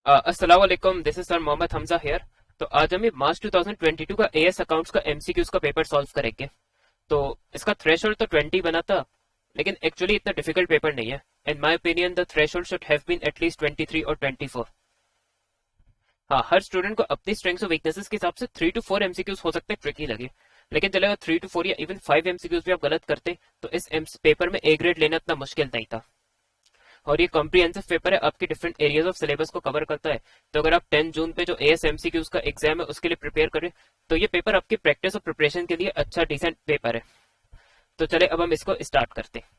अस्सलाम वालेकुम, this is sir Mohammad Hamza here. तो आज हम ये मार्च 2022 का एएस अकाउंट्स का एमसीक्यूज का पेपर सॉल्व करेंगे। तो इसका थ्रेशोल्ड तो 20 बना था, लेकिन एक्चुअली इतना डिफिकल्ट पेपर नहीं है। In my opinion the threshold should have been at least 23 और 24। हाँ, हर स्टूडेंट को अपनी स्ट्रेंथ्स और वीकनेसेस के हिसाब से 3 to 4 एमसीक्यूज हो सकते हैं ट्रिकी लगे, लेकिन चलेगा 3 to 4 या इवन 5 एमसीक्यूज भी आप गलत करते तो इस पेपर में ए ग्रेड लेना इतना मुश्किल नहीं था। और ये कॉम्प्रिहेंसिव पेपर है, आपके डिफरेंट एरियाज ऑफ सिलेबस को कवर करता है। तो अगर आप 10 जून पे जो एएसएमसीक्यूज का एग्जाम है उसके लिए प्रिपेयर करें तो ये पेपर आपकी प्रैक्टिस और प्रिपरेशन के लिए अच्छा डिसेंट पेपर है। तो चले अब हम इसको स्टार्ट करते हैं।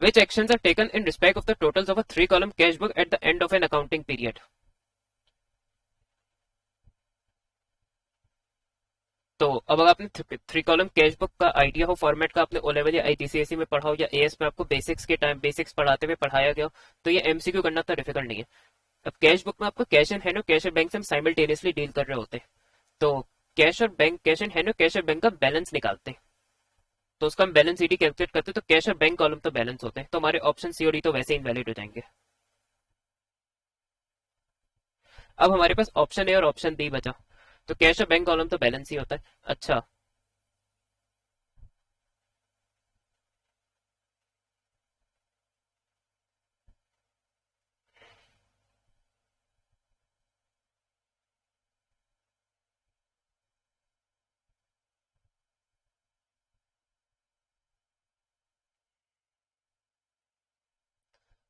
Which actions are taken in respect of the totals of a 3 column cash book at the end of an accounting period? तो अब अगर आपने 3 कॉलम कैश बुक का आइडिया हो, फॉर्मेट का आपने ओ लेवल या आईटीसीएससी में पढ़ा हो या एएस में आपको बेसिक्स के टाइम बेसिक्स पढ़ाते हुए पढ़ाया गया हो, तो ये एमसीक्यू करना तो डिफिकल्ट नहीं है। अब कैश बुक में आपको कैश एंड हैंड और कैश एंड बैंक से हम साइमल्टेनियसली डील कर रहे होते हैं। तो कैश एंड हैंड और कैश और बैंक का बैलेंस निकालते हैं। तो उसका हम बैलेंस ईडी कैलकुलेट करते हैं, तो कैश और बैंक कॉलम तो बैलेंस होते हैं, तो हमारे ऑप्शन सी और डी तो वैसे इनवैलिड हो जाएंगे। अब हमारे पास ऑप्शन ए और ऑप्शन डी बचा। तो कैश और बैंक कॉलम तो बैलेंस ही होता है। अच्छा,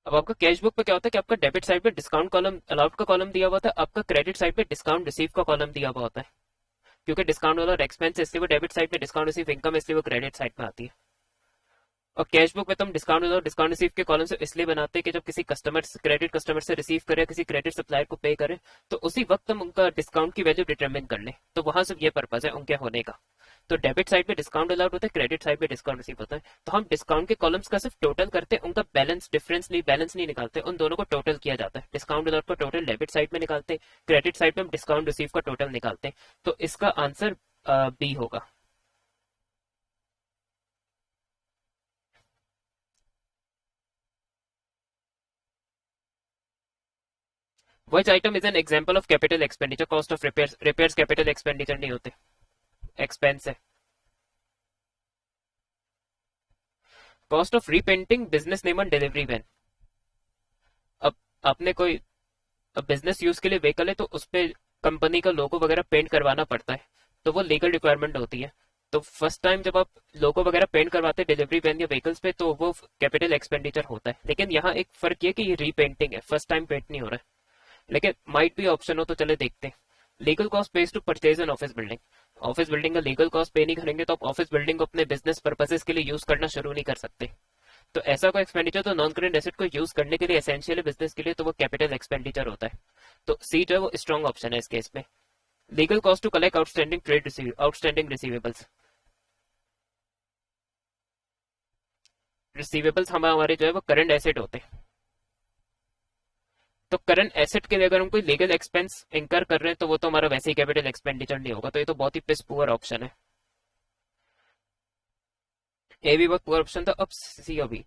अब आपका कैश बुक पे क्या होता है कि आपका डेबिट साइड पे डिस्काउंट कॉलम अलाउड का कॉलम दिया हुआ था, आपका क्रेडिट साइड पे डिस्काउंट रिसीव का कॉलम दिया हुआ होता है। क्योंकि डिस्काउंट वाला एक्सपेंस है इसलिए वो डेबिट साइड पे, डिस्काउंट रिसीव इनकम इसलिए वो क्रेडिट साइड में आती है। और कैश बुक में तो हम डिस्काउंट और डिस्काउंट रिसीव के कॉलम से इसलिए बनाते हैं कि जब किसी कस्टमर क्रेडिट कस्टमर से रिसीव करे, किसी क्रेडिट सप्लायर को पे करे, तो उसी वक्त हम उनका डिस्काउंट की वैल्यू डिटरमिन कर लें। तो वहां सिर्फ ये पर्पज है उनके होने का। तो डेबिट साइड पे डिस्काउंट अलाउड होता है, क्रेडिट साइड पे डिस्काउंट रिसीव होता है। तो हम डिस्काउंट के कॉलम्स का सिर्फ टोटल करते हैं, उनका बैलेंस नहीं निकालते, उन दोनों को टोटल किया जाता है। डिस्काउंट अलाउड का टोटल डेबिट साइड में निकालते हैं, क्रेडिट साइड पे हम डिस्काउंट रिसीव का टोटल निकालते हैं। तो इसका आंसर बी होगा। Which item is an example of capital expenditure? Cost of repairs capital expenditure नहीं होते, एक्सपेंस है। Cost of repainting business name and delivery van. अब आपने कोई बिजनेस यूज के लिए व्हीकल है तो उस पे कंपनी का लोगो वगैरह पेंट करवाना पड़ता है, तो वो लीगल रिक्वायरमेंट होती है। तो फर्स्ट टाइम जब आप लोगो वगैरह पेंट करवाते हैं डिलीवरी वैन या व्हीकल्स पे तो वो कैपिटल एक्सपेंडिचर होता है। लेकिन यहाँ एक फर्क ये कि ये रीपेंटिंग है, फर्स्ट टाइम पेंट नहीं हो रहा है। लेकिन माइट भी ऑप्शन हो, तो चले देखते हैं। Legal cost paid to purchase an office building. Office building का लीगल कॉस्ट पे नहीं करेंगे तो आप ऑफिस बिल्डिंग को अपने बिजनेस पर्पसेस के लिए यूज करना शुरू नहीं कर सकते। तो ऐसा कोई एक्सपेंडिचर तो नॉन करेंट एसेट को यूज करने के लिए एसेंशियल है बिजनेस के लिए, तो वो कैपिटल एक्सपेंडिचर होता है। तो सी जो है वो स्ट्रॉन्ग ऑप्शन है इस केस में। Legal cost to collect outstanding receivables. Receivables हमारे जो है वो करंट एसेट होते हैं। तो करंट एसेट के लिए अगर हम कोई लीगल एक्सपेंस इंकर कर रहे हैं तो वो तो हमारा वैसे ही कैपिटल एक्सपेंडिचर नहीं होगा। तो ये तो बहुत ही पिस पुअर ऑप्शन है। ए भी बहुत पुअर ऑप्शन था। अब सी अभी।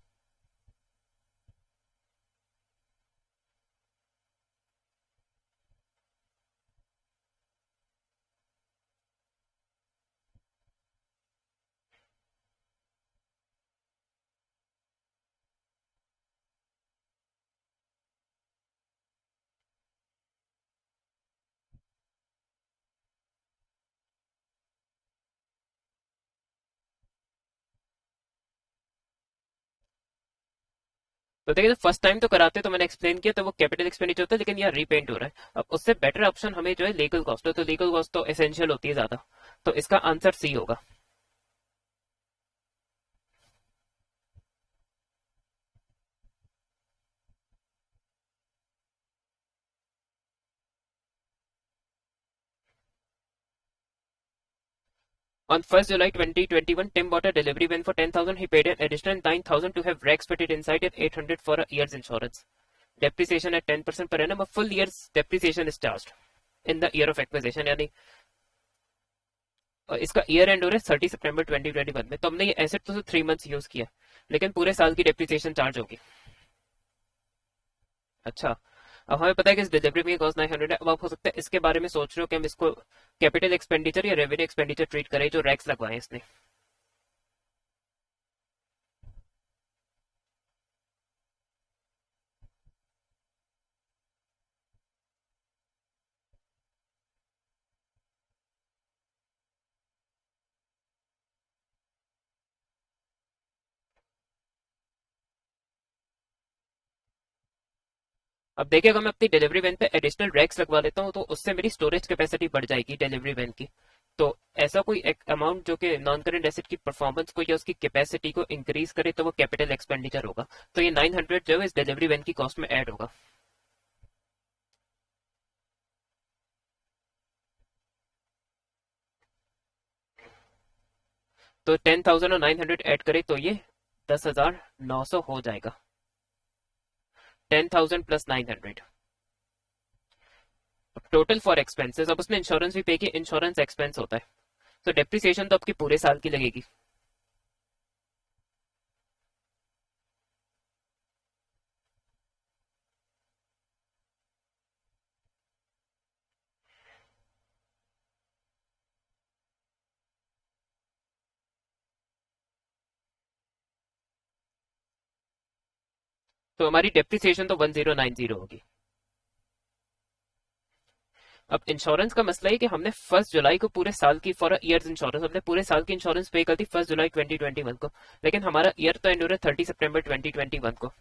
तो देखिए, फर्स्ट टाइम तो कराते तो मैंने एक्सप्लेन किया तो वो कैपिटल एक्सपेंडिचर होता है, लेकिन यहाँ रीपेंट हो रहा है। अब उससे बेटर ऑप्शन हमें जो है लीगल कॉस्ट है, तो लीगल कॉस्ट तो एसेंशियल होती है ज्यादा। तो इसका आंसर सी होगा। On 1st July 2021, Tim bought a delivery van for 10,000. He paid an additional 9,000 to have racks fitted inside and 800 for a year's insurance. Depreciation at 10% per annum. A full year's depreciation is charged in the year of acquisition. यानी और इसका year and हो रहा है 30 सितंबर 2021 में। तो हमने ये एसेट तो 3 मंथ्स यूज किया, लेकिन पूरे साल की डेप्रिसिएशन चार्ज होगी। अच्छा, अब हमें पता है कि इस डिलीवरी में कॉस्ट 900 है। अब आप हो सकता है इसके बारे में सोच रहे हो कि हम इसको कैपिटल एक्सपेंडिचर या रेवेन्यू एक्सपेंडिचर ट्रीट करें जो रैक्स लगवाए इसने। अब देखिए, अगर मैं अपनी डिलीवरी वैन पे एडिशनल रैक्स लगवा लेता हूँ तो उससे मेरी स्टोरेज कैपेसिटी बढ़ जाएगी डिलीवरी वैन की। तो ऐसा कोई एक अमाउंट जो कि नॉन करेंट एसेट की परफॉर्मेंस को या उसकी कैपेसिटी को इंक्रीज करे तो वो कैपिटल एक्सपेंडिचर होगा। तो ये 900 जो है इस डिलीवरी वैन की कॉस्ट में ऐड होगा। तो 10,000 और 900 ऐड करें तो ये 10,900 हो जाएगा। 10,000 प्लस 900 टोटल फॉर एक्सपेंसेस। अब उसने इंश्योरेंस भी पे किया, इंश्योरेंस एक्सपेंस होता है। तो डेप्रिसिएशन तो आपकी पूरे साल की लगेगी। तो हमारी डेप्रिसिएशन तो 1090 होगी। अब इंश्योरेंस का मसला है कि हमने 1 जुलाई को पूरे साल की फॉर ईयर इंश्योरेंस, हमने पूरे साल की इंश्योरेंस पे कर दी 1 जुलाई 2021 को, लेकिन हमारा ईयर तो एंड हो रहा है 30 सितंबर 2021 को।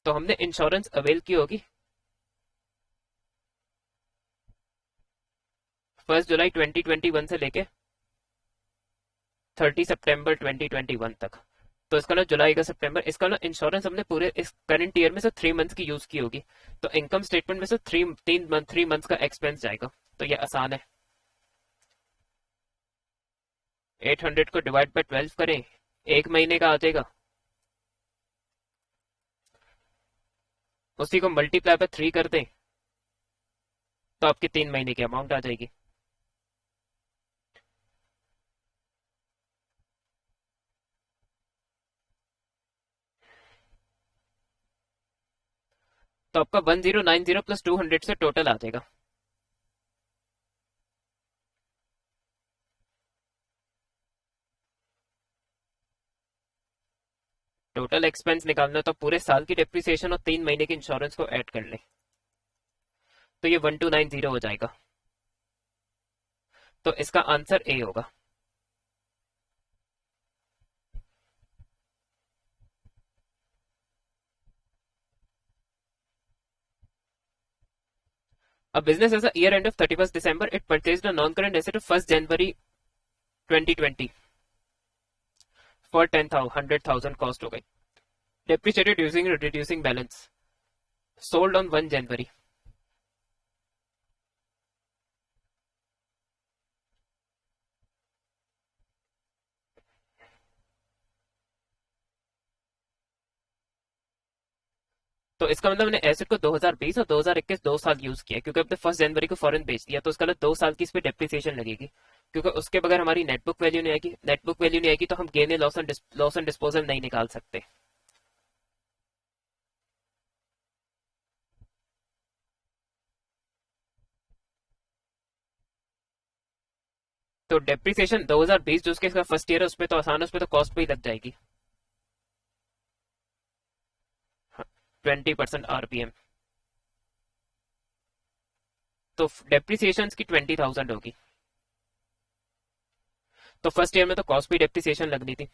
तो हमने इंश्योरेंस अवेल की होगी 1 जुलाई 2021 से लेके 30 सितंबर 2021 तक। तो इसका ना जुलाई का सितंबर, इसका ना इंश्योरेंस हमने पूरे इस करंट ईयर में से 3 मंथ्स की यूज की होगी। तो इनकम स्टेटमेंट में से 3 मंथ्स का एक्सपेंस जाएगा। तो ये आसान है। 800 को डिवाइड बाय 12 करें, एक महीने का आ जाएगा। उसी को मल्टीप्लाई बाय 3 कर दें तो आपकी 3 महीने की अमाउंट आ जाएगी। तो आपका 1090 प्लस 200 से टोटल आ जाएगा। टोटल एक्सपेंस निकालना तो पूरे साल की डेप्रिसिएशन और 3 महीने के इंश्योरेंस को ऐड कर ले। तो ये 1290 हो जाएगा। तो इसका आंसर ए होगा। A business has a year end of 31st December. It purchased a non-current asset of 1st January 2020 for 100,000 cost हो गई। Depreciated using reducing balance. Sold on 1 January. तो इसका मतलब मैंने एसेट को 2020 और 2021 2 साल यूज किया, क्योंकि अपने 1 जनवरी को फॉरेन बेच दिया। तो उसका मतलब 2 साल की इस पे डेप्रिसिएशन लगेगी, क्योंकि उसके बगैर हमारी नेटबुक वैल्यू नहीं आएगी। नेटबुक वैल्यू नहीं आएगी तो हम गेन या लॉस एंड डिस्पोजल नहीं निकाल सकते। तो डेप्रिसिएशन 2020 जो उसके इसका फर्स्ट ईयर है उस पर तो आसान है, उस पर तो कॉस्ट पे ही लग जाएगी। 20% आरपीएम। तो डेप्रिसिएशन की 20,000 होगी। तो फर्स्ट ईयर में तो कॉस्ट पे डेप्रिसिएशन लगनी थी।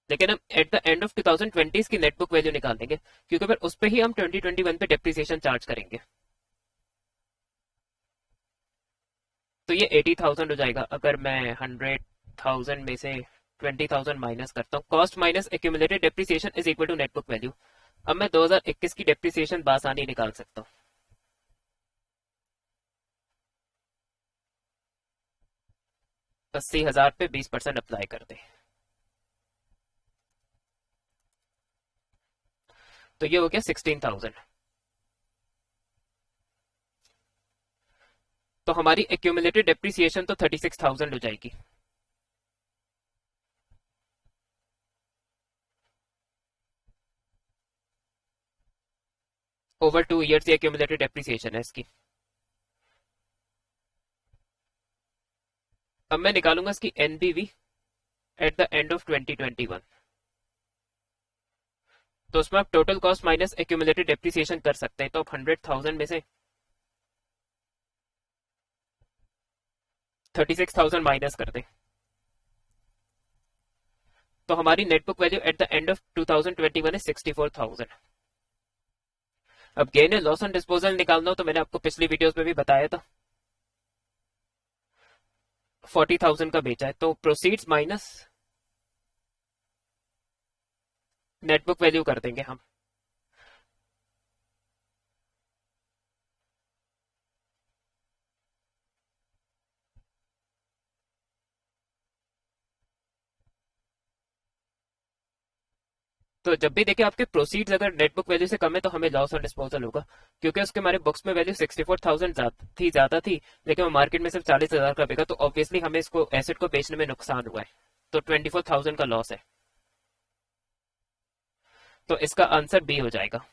लेकिन हम एट द एंड ऑफ 2020 की नेटबुक वैल्यू निकाल देंगे, क्योंकि फिर उस पे ही हम 2021 पे डेप्रिसिएशन चार्ज करेंगे। तो ये 80,000 हो जाएगा अगर मैं 100,000 में से 20,000 माइनस करता हूँ। Cost minus accumulated depreciation is equal to net book value. अब मैं 2021 की डेप्रिसिएशन बासानी निकाल सकता हूँ। 80,000 पे 20% अप्लाई कर दे। तो ये हो गया 16,000। तो हमारी एक्यूमुलेटेड डेप्रिसिएशन तो 36,000 हो जाएगी। ओवर 2 ईयर्स की एक्यूमुलेटेड डेप्रिसिएशन है इसकी। अब मैं निकालूंगा इसकी एनबीवी एट द एंड ऑफ 2021। तो उसमें आप total cost minus accumulated depreciation कर सकते हैं। तो आप 100,000 में से 36,000 माइनस कर दें, तो हमारी net book value at the end of 2021 है 64,000। अब गेन है लॉस ऑन डिस्पोजल निकालना हो तो मैंने आपको पिछली वीडियोस में भी बताया था, 40,000 का बेचा है। तो प्रोसीड्स माइनस नेटबुक वैल्यू कर देंगे हम। तो जब भी देखिए आपके प्रोसीड्स अगर नेटबुक वैल्यू से कम है तो हमें लॉस ऑन डिस्पोजल होगा, क्योंकि उसके हमारे बुक्स में वैल्यू 64,000 ज्यादा थी, लेकिन वो मार्केट में सिर्फ 40,000 का बिका, तो ऑब्वियसली हमें इसको एसेट को बेचने में नुकसान हुआ है। तो 24,000 का लॉस है। तो इसका आंसर बी हो जाएगा।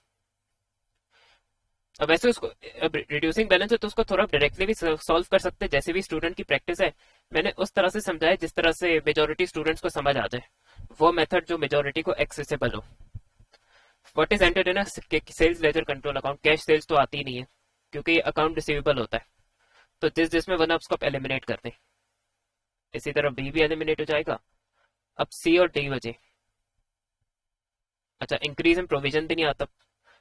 अब वैसे उसको अब रिड्यूसिंग बैलेंस है तो उसको थोड़ा डायरेक्टली भी सॉल्व कर सकते हैं, जैसे भी स्टूडेंट की प्रैक्टिस है। मैंने उस तरह से समझाया जिस तरह से मेजोरिटी स्टूडेंट्स को समझ आ जाए, वो मेथड जो मेजोरिटी को एक्सेसिबल हो। What is entered in sales ledger control account, cash sales तो आती ही नहीं है क्योंकि ये अकाउंट रिसीवेबल होता है। तो जिसमें वन उसको आप एलिमिनेट कर दें। इसी तरह बी भी एलिमिनेट हो जाएगा। अब सी और डी बचे। अच्छा, इंक्रीज इन प्रोविजन भी नहीं आता,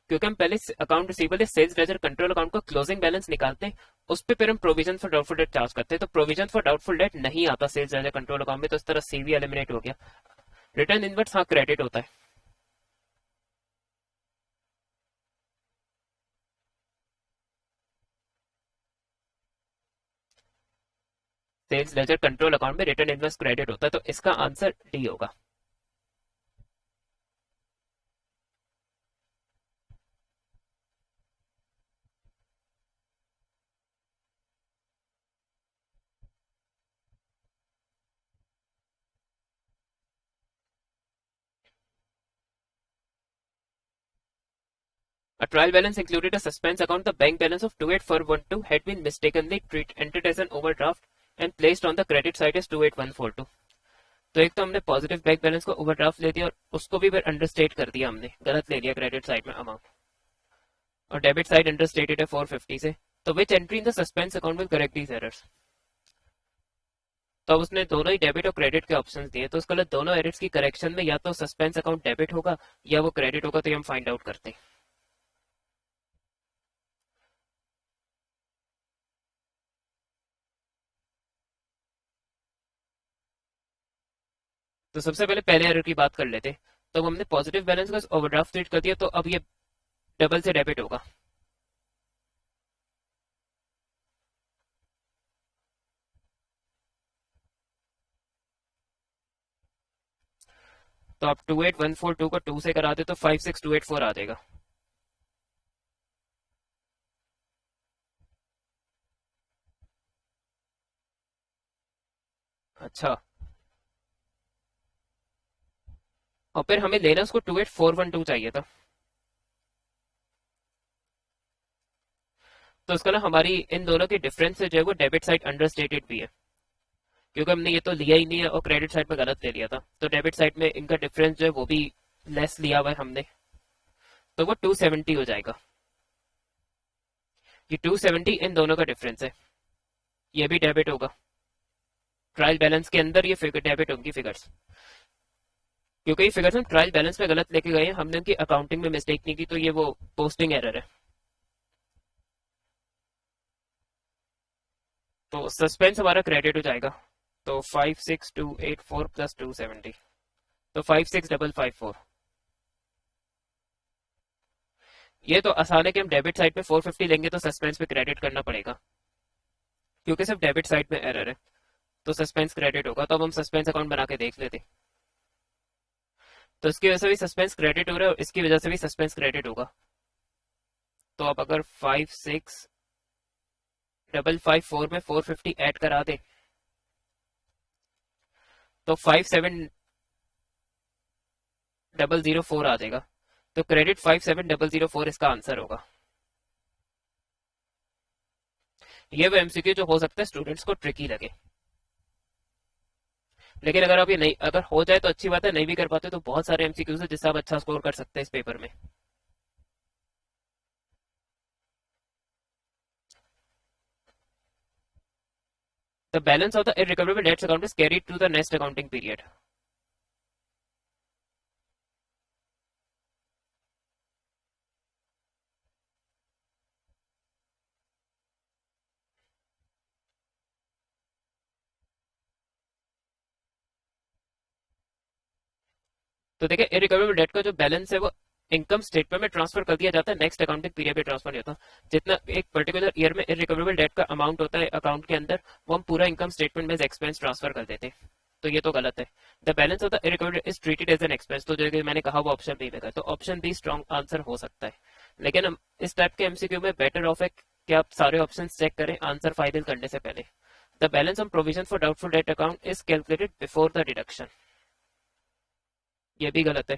क्योंकि हम पहले अकाउंट रिसीवेबल या सेल्स लेजर कंट्रोल अकाउंट का क्लोजिंग बैलेंस निकालते हैं, उस पे फिर हम provision for doubtful debt charge करते हैं। तो प्रोविजन फॉर डाउटफुल डेट नहीं आता सेल्स लेजर कंट्रोल अकाउंट में, तो इस तरह सी भी एलिमिनेट हो गया। रिटर्न इनवर्स हाँ क्रेडिट होता है। सेल्स लेजर कंट्रोल अकाउंट में रिटर्न इनवर्स क्रेडिट होता है, तो इसका आंसर डी होगा। A trial balance included a suspense account. The bank balance of 28412 had been mistakenly entered as an overdraft and placed on the credit side as 28142. तो एक तो हमने पॉजिटिव बैंक बैलेंस को ओवरड्राफ्ट ले दिया और उसको भी फिर अंडरस्टेट कर दिया, हमने गलत ले लिया क्रेडिट साइड में अमाउंट, और डेबिट साइड अंडरस्टेटेड है 450 से। तो which entry in the suspense account will correct these errors. तो अब उसने दोनों ही डेबिट और क्रेडिट के ऑप्शंस दिए, तो उसका दोनों एरर्स की करेक्शन में या तो सस्पेंस अकाउंट डेबिट होगा या वो क्रेडिट होगा, तो ये हम फाइंड आउट करते हैं। तो सबसे पहले पहले एरर की बात कर लेते हैं। तो हमने पॉजिटिव बैलेंस का ओवरड्राफ्ट ट्रीट कर दिया, तो अब ये डबल से डेबिट होगा। तो आप 28142 को 2 से करा दे तो 56284 आ जाएगा। अच्छा, और फिर हमें लेना उसको 28412 चाहिए था। तो उसका ना हमारी इन दोनों की डिफरेंस जो है वो डेबिट साइड अंडरस्टेटेड भी है, क्योंकि हमने ये तो लिया ही नहीं है और क्रेडिट साइड में गलत ले लिया था। तो डेबिट साइड में इनका डिफरेंस जो है वो भी लेस लिया हुआ है हमने, तो वो 270 हो जाएगा। ये 270 इन दोनों का डिफरेंस है, ये भी डेबिट होगा। ट्रायल बैलेंस के अंदर ये फिगर डेबिट होंगी फिगर्स, क्योंकि ये फिगर्स हम ट्रायल बैलेंस में गलत लेके गए हैं, हमने उनकी अकाउंटिंग में मिस्टेक नहीं की, तो ये वो पोस्टिंग एरर है। तो सस्पेंस हमारा क्रेडिट हो जाएगा। तो 56284 प्लस 270, तो 56554। ये तो आसान है कि हम डेबिट साइड में 450 लेंगे तो सस्पेंस पे क्रेडिट करना पड़ेगा, क्योंकि सिर्फ डेबिट साइड में एरर है। तो सस्पेंस क्रेडिट होगा, तो अब हम सस्पेंस अकाउंट बना के देख लेते। तो इसकी वजह से भी सस्पेंस क्रेडिट हो रहा है और इसकी वजह से भी सस्पेंस क्रेडिट होगा। तो अब अगर 565554 में 450 ऐड करा दे तो 57004 आ जाएगा। तो क्रेडिट 57004 इसका आंसर होगा। ये वो एमसीक्यू जो हो सकता है स्टूडेंट्स को ट्रिकी लगे, लेकिन अगर आप ये नहीं, अगर हो जाए तो अच्छी बात है, नहीं भी कर पाते तो बहुत सारे एमसीक्यूज है जिससे आप अच्छा स्कोर कर सकते हैं इस पेपर में। The balance of the irrecoverable debts account is carried to the next accounting period. तो देखिए इररिकवरेबल डेट का जो बैलेंस है वो इनकम स्टेटमेंट में ट्रांसफर कर दिया जाता है, नेक्स्ट अकाउंटिंग पीरियड में ट्रांसफर नहीं होता। जितना एक पर्टिकुलर ईयर में इररिकवरेबल डेट का अमाउंट होता है अकाउंट के अंदर, वो हम पूरा इनकम स्टेटमेंट में एक्सपेंस ट्रांसफर कर देते हैं। तो ये तो गलत है। The balance of the irrecoverable is treated as an expense, तो जो मैंने कहा वो ऑप्शन बी में था, तो ऑप्शन बी स्ट्रॉन्ग आंसर हो सकता है। लेकिन हम इस टाइप के एमसीक्यू में बेटर ऑफ है कि आप सारे ऑप्शन चेक करें आंसर फाइनल करने से पहले। The balance on provision for doubtful debt account is calculated before the deduction, ये भी गलत है।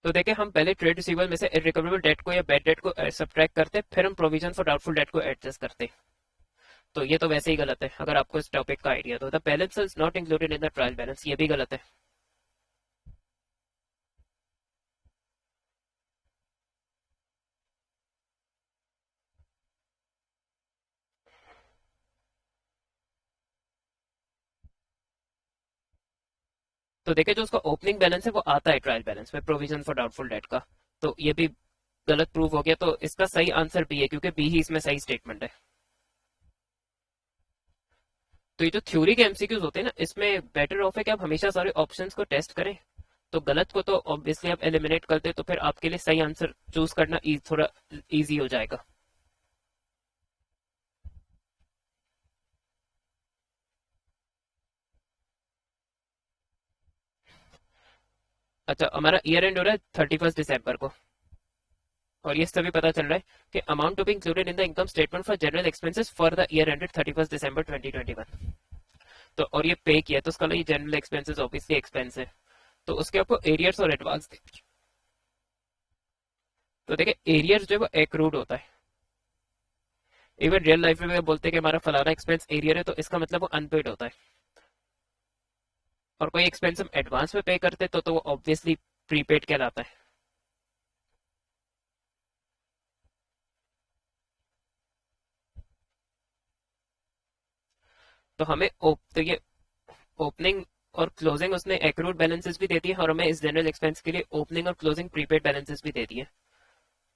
तो देखिए हम पहले ट्रेड रिसीवेबल में से इररिकवरेबल डेट को या बैड डेट को सब्ट्रैक्ट करते, फिर हम प्रोविजन फॉर डाउटफुल डेट को एडजस्ट करते। तो ये तो वैसे ही गलत है अगर आपको इस टॉपिक का आइडिया। तो the balance is not included in the trial balance, ये भी गलत है। तो देखिए जो उसका ओपनिंग बैलेंस है वो आता है ट्रायल बैलेंस में प्रोविजन फॉर डाउटफुल डेट का, तो ये भी गलत प्रूव हो गया। तो इसका सही आंसर बी है, क्योंकि बी ही इसमें सही स्टेटमेंट है। तो ये जो थ्योरी के एमसीक्यूज होते हैं ना, इसमें बेटर ऑफ है कि आप हमेशा सारे ऑप्शंस को टेस्ट करें। तो गलत को तो ऑब्वियसली आप एलिमिनेट करते तो फिर आपके लिए सही आंसर चूज करना थोड़ा इजी हो जाएगा। अच्छा, हमारा ईयर एंड हो रहा है 31 दिसंबर को, और ये सभी पता चल रहा है कि amount to be included in the income statement for general expenses for the year ended 31 December 2021। तो और ये पे किया तो उसका ये जनरल एक्सपेंसेस ऑब्वियसली एक्सपेंस है, तो उसके आपको एरियर्स और एडवांस दे। तो देखिए एरियर्स जो है वो एक्रूड होता है। इवन रियल लाइफ में बोलते हैं कि हमारा फलाना एक्सपेंस एरियर है, तो इसका मतलब वो अनपेड होता है। और कोई एक्सपेंस हम एडवांस में पे करते तो वो ऑब्वियसली प्रीपेड कहलाता है। तो हमें तो ये ओपनिंग और क्लोजिंग उसने एक्रूड बैलेंसेस भी दे दिए, और हमें इस जनरल एक्सपेंस के लिए ओपनिंग और क्लोजिंग प्रीपेड बैलेंसेस भी दे दिए।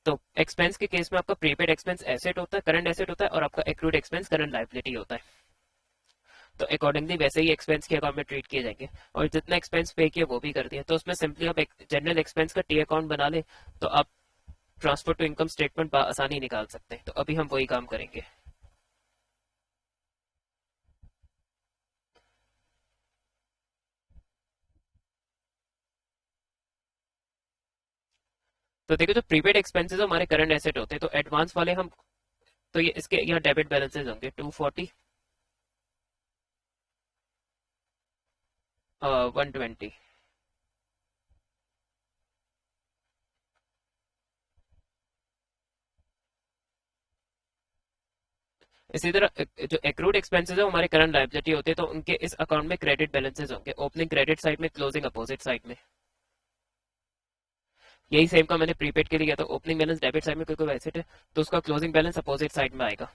तो एक्सपेंस के केस में आपका प्रीपेड एक्सपेंस एसेट होता है, करंट एसेट होता है, और आपका एक्रूड एक्सपेंस करंट लायबिलिटी होता है। तो अकॉर्डिंगली वैसे ही एक्सपेंस के अकाउंट में ट्रीट किए जाएंगे, और जितना एक्सपेंस पे किया वो भी कर दिया। तो उसमें सिंपली आप एक जनरल एक्सपेंस का टी अकाउंट बना ले, तो आप ट्रांसफर टू इनकम स्टेटमेंट आसानी निकाल सकते हैं। तो अभी हम वही काम करेंगे। तो देखो जो प्रीपेड एक्सपेंसेस हमारे करंट एसेट होते हैं, तो एडवांस वाले हम, तो ये इसके यहाँ डेबिट बैलेंसेस होंगे 240, 120। इसी तरह जो एक्रूड एक्सपेंसेस है वो हमारे करंट लायबिलिटी होते हैं, तो उनके इस अकाउंट में क्रेडिट बैलेंसेस होंगे, ओपनिंग क्रेडिट साइड में, क्लोजिंग अपोजिट साइड में। यही सेम का मैंने प्रीपेड के लिए किया, तो ओपनिंग बैलेंस डेबिट साइड में क्योंकि एसेट है, तो उसका क्लोजिंग बैलेंस अपोजिट साइड में आएगा।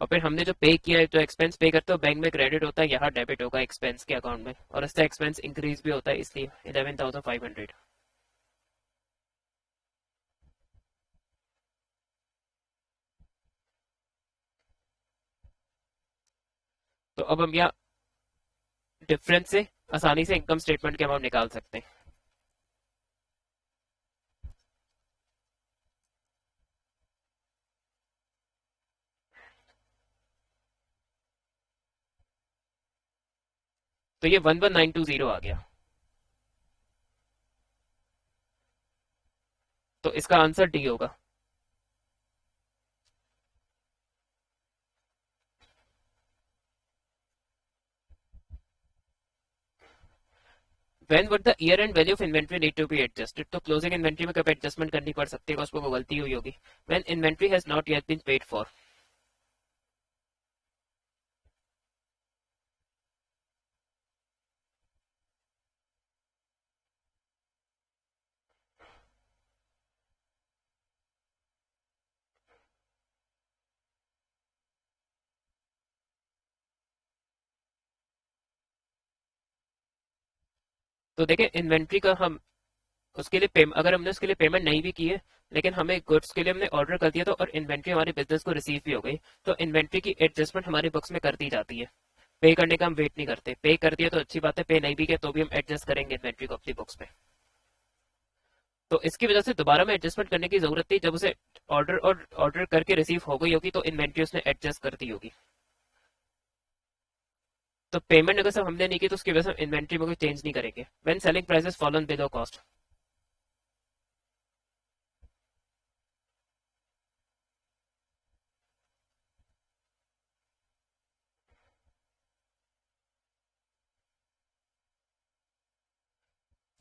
और फिर हमने जो पे किया है, जो एक्सपेंस पे करते हो बैंक में क्रेडिट होता है, यहाँ डेबिट होगा एक्सपेंस के अकाउंट में, और इससे एक्सपेंस इंक्रीज भी होता है, इसलिए 11,500। तो अब हम यहाँ डिफरेंस से आसानी से इनकम स्टेटमेंट के अमाउंट निकाल सकते हैं। तो ये 11920 आ गया। तो इसका आंसर डी होगा। When would the year end value of inventory need to be adjusted? तो क्लोजिंग इन्वेंट्री में कब एडजस्टमेंट करनी पड़ सकती है, उसमें कोई गलती हुई होगी। When inventory has not yet been paid for। तो देखिए इन्वेंट्री का हम उसके लिए अगर हमने उसके लिए पेमेंट नहीं भी की है, लेकिन हमें गुड्स के लिए हमने ऑर्डर कर दिया, तो और इन्वेंट्री हमारे बिजनेस को रिसीव भी हो गई, तो इन्वेंट्री की एडजस्टमेंट हमारे बुक्स में कर दी जाती है। पे करने का हम वेट नहीं करते। पे कर दिया तो अच्छी बात है, पे नहीं भी किया तो भी हम एडजस्ट करेंगे इन्वेंट्री को अपनी बुक्स में। तो इसकी वजह से दोबारा में एडजस्टमेंट करने की जरूरत थी, जब उसे ऑर्डर करके रिसीव हो गई होगी तो इन्वेंट्री उसने एडजस्ट कर दी होगी। तो पेमेंट अगर सब हमने नहीं की तो उसकी वजह से इन्वेंट्री में कोई चेंज नहीं करेंगे। When selling prices fallen below cost.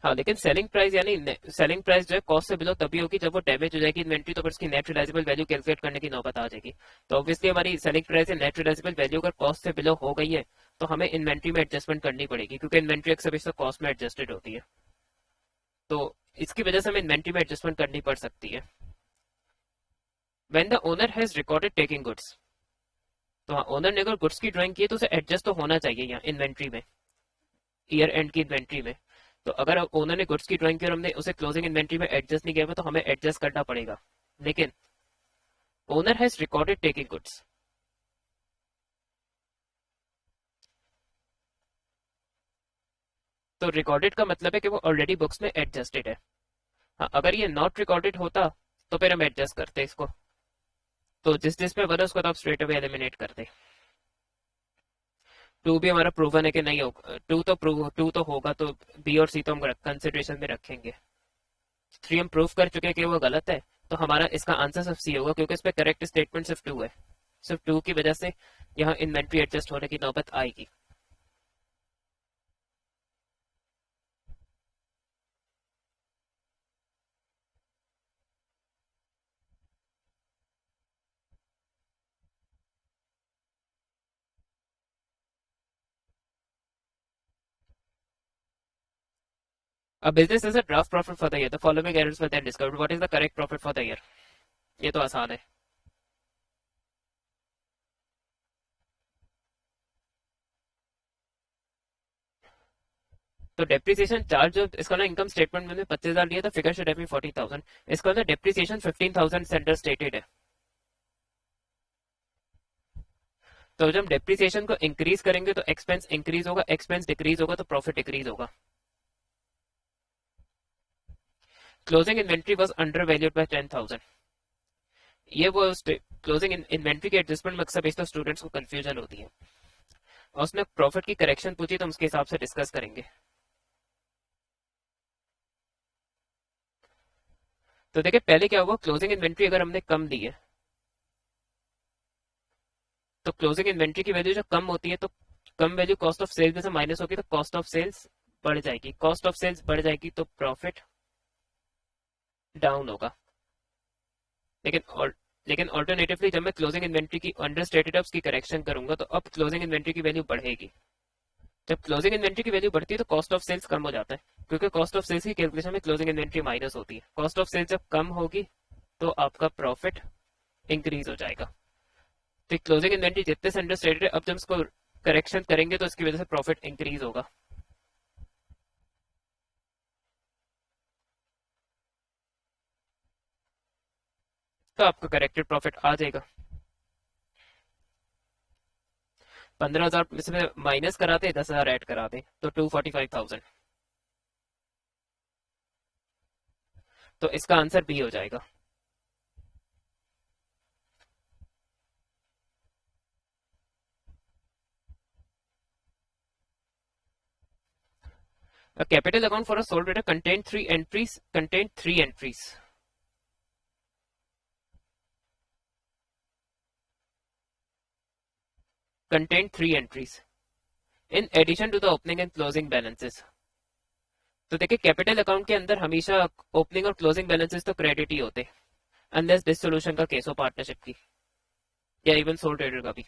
हाँ, लेकिन सेलिंग प्राइस यानी सेलिंग प्राइस जो है कॉस्ट से बिलो तभी होगी जब वो डैमेज हो जाएगी इन्वेंट्री, तो फिर उसकी नेट रिलाइजेबल वैल्यू कैलकुलेट करने की नौबत आ जाएगी। तो ऑब्वियसली हमारी सेलिंग प्राइस या नेट रिलाइजेबल वैल्यू अगर कॉस्ट से बिलो हो गई है तो हमें इन्वेंट्री में एडजस्टमेंट करनी पड़ेगी, क्योंकि इन्वेंट्री अक्सर हमेशा कॉस्ट में एडजस्टेड होती है। तो इसकी वजह से हमें इन्वेंट्री में एडजस्टमेंट करनी पड़ सकती है। When the owner has recorded taking goods. तो हाँ, ओनर ने अगर गुड्स की ड्राइंग की है तो उसे एडजस्ट तो होना चाहिए यहाँ इन्वेंट्री में, ईयर एंड की इन्वेंट्री में। तो अगर ओनर ने गुड्स की ड्राइंग की और हमने उसे क्लोजिंग इन्वेंट्री में एडजस्ट नहीं किया हुआ तो हमें एडजस्ट करना पड़ेगा। लेकिन owner has recorded taking goods. तो रिकॉर्डेड का मतलब है कि वो ऑलरेडी बुक्स में एडजस्टेड है। हाँ, अगर ये नॉट रिकॉर्डेड होता तो फिर हम एडजस्ट करते इसको। तो जिस जिस पे बना उसको तो आप स्ट्रेट अवे एलिमिनेट करते। टू भी हमारा प्रूवन है कि नहीं होगा, टू तो होगा, तो बी और सी तो हम कंसिडरेशन में रखेंगे। थ्री हम प्रूव कर चुके हैं कि वो गलत है, तो हमारा इसका आंसर सिर्फ सी होगा, क्योंकि इस पे करेक्ट स्टेटमेंट सिर्फ टू है। सिर्फ टू की वजह से यहाँ इन्वेंट्री एडजस्ट होने की नौबत आएगी। A business is a draft profit for the year. The following errors were then discovered. What is the correct profit for the year? ये तो आसान है। तो डेप्रिसिएशन चार्ज जो इसका ना इनकम स्टेटमेंट में 25,000 लिया था, फिगर शुड हैव बीन 40,000। इसका ना डेप्रिसिएशन 15,000 सेंटर स्टेटेड है। तो जब हम डेप्रिसिएशन को इंक्रीज करेंगे तो एक्सपेंस इंक्रीज होगा, एक्सपेंस डिक्रीज होगा तो प्रॉफिट डिक्रीज होगा। Closing inventory was under valued bye 10,000। ये वो क्लोजिंग इन्वेंट्री के एडजस्टमेंट में अक्सर बेचते स्टूडेंट्स को कंफ्यूजन होती है, और उसने प्रॉफिट की करेक्शन पूछी तो हम उसके हिसाब से डिस्कस करेंगे। तो देखिए पहले क्या हुआ, क्लोजिंग इन्वेंट्री अगर हमने कम ली है तो क्लोजिंग इन्वेंट्री की वैल्यू जब कम होती है तो कम वैल्यू कॉस्ट ऑफ सेल्स में से माइनस होगी, तो कॉस्ट ऑफ सेल्स बढ़ जाएगी। कॉस्ट ऑफ सेल्स बढ़ जाएगी तो प्रॉफिट डाउन होगा। लेकिन और लेकिन ऑल्टरनेटिवली जब मैं क्लोजिंग इन्वेंट्री की अंडर स्टेटेड की करेक्शन करूंगा तो अब क्लोजिंग इन्वेंट्री की वैल्यू बढ़ेगी। जब क्लोजिंग इन्वेंट्री की वैल्यू बढ़ती है तो कॉस्ट ऑफ सेल्स कम हो जाता है, क्योंकि कॉस्ट ऑफ सेल्स की कैलकुलेशन में क्लोजिंग इन्वेंट्री माइनस होती है। कॉस्ट ऑफ सेल्स जब कम होगी तो आपका प्रॉफिट इंक्रीज हो जाएगा। तो क्लोजिंग इन्वेंट्री जितने से अंडर स्टेटेड है, अब जब इसको करेक्शन करेंगे तो इसकी वजह से प्रॉफिट इंक्रीज होगा। तो आपका करेक्टेड प्रॉफिट आ जाएगा। 15,000 में से माइनस कराते, 10,000 ऐड कराते तो 245,000। तो इसका आंसर बी हो जाएगा। A capital account for a sole trader contained three entries. Contained three entries. Contained three entries. In addition to the opening and closing balances. तो देखिए कैपिटल अकाउंट के अंदर हमेशा ओपनिंग और क्लोजिंग बैलेंसेस तो credit ही होते, अनलेस डिसोल्यूशन का case हो पार्टनरशिप की या इवन सोल ट्रेडर का भी।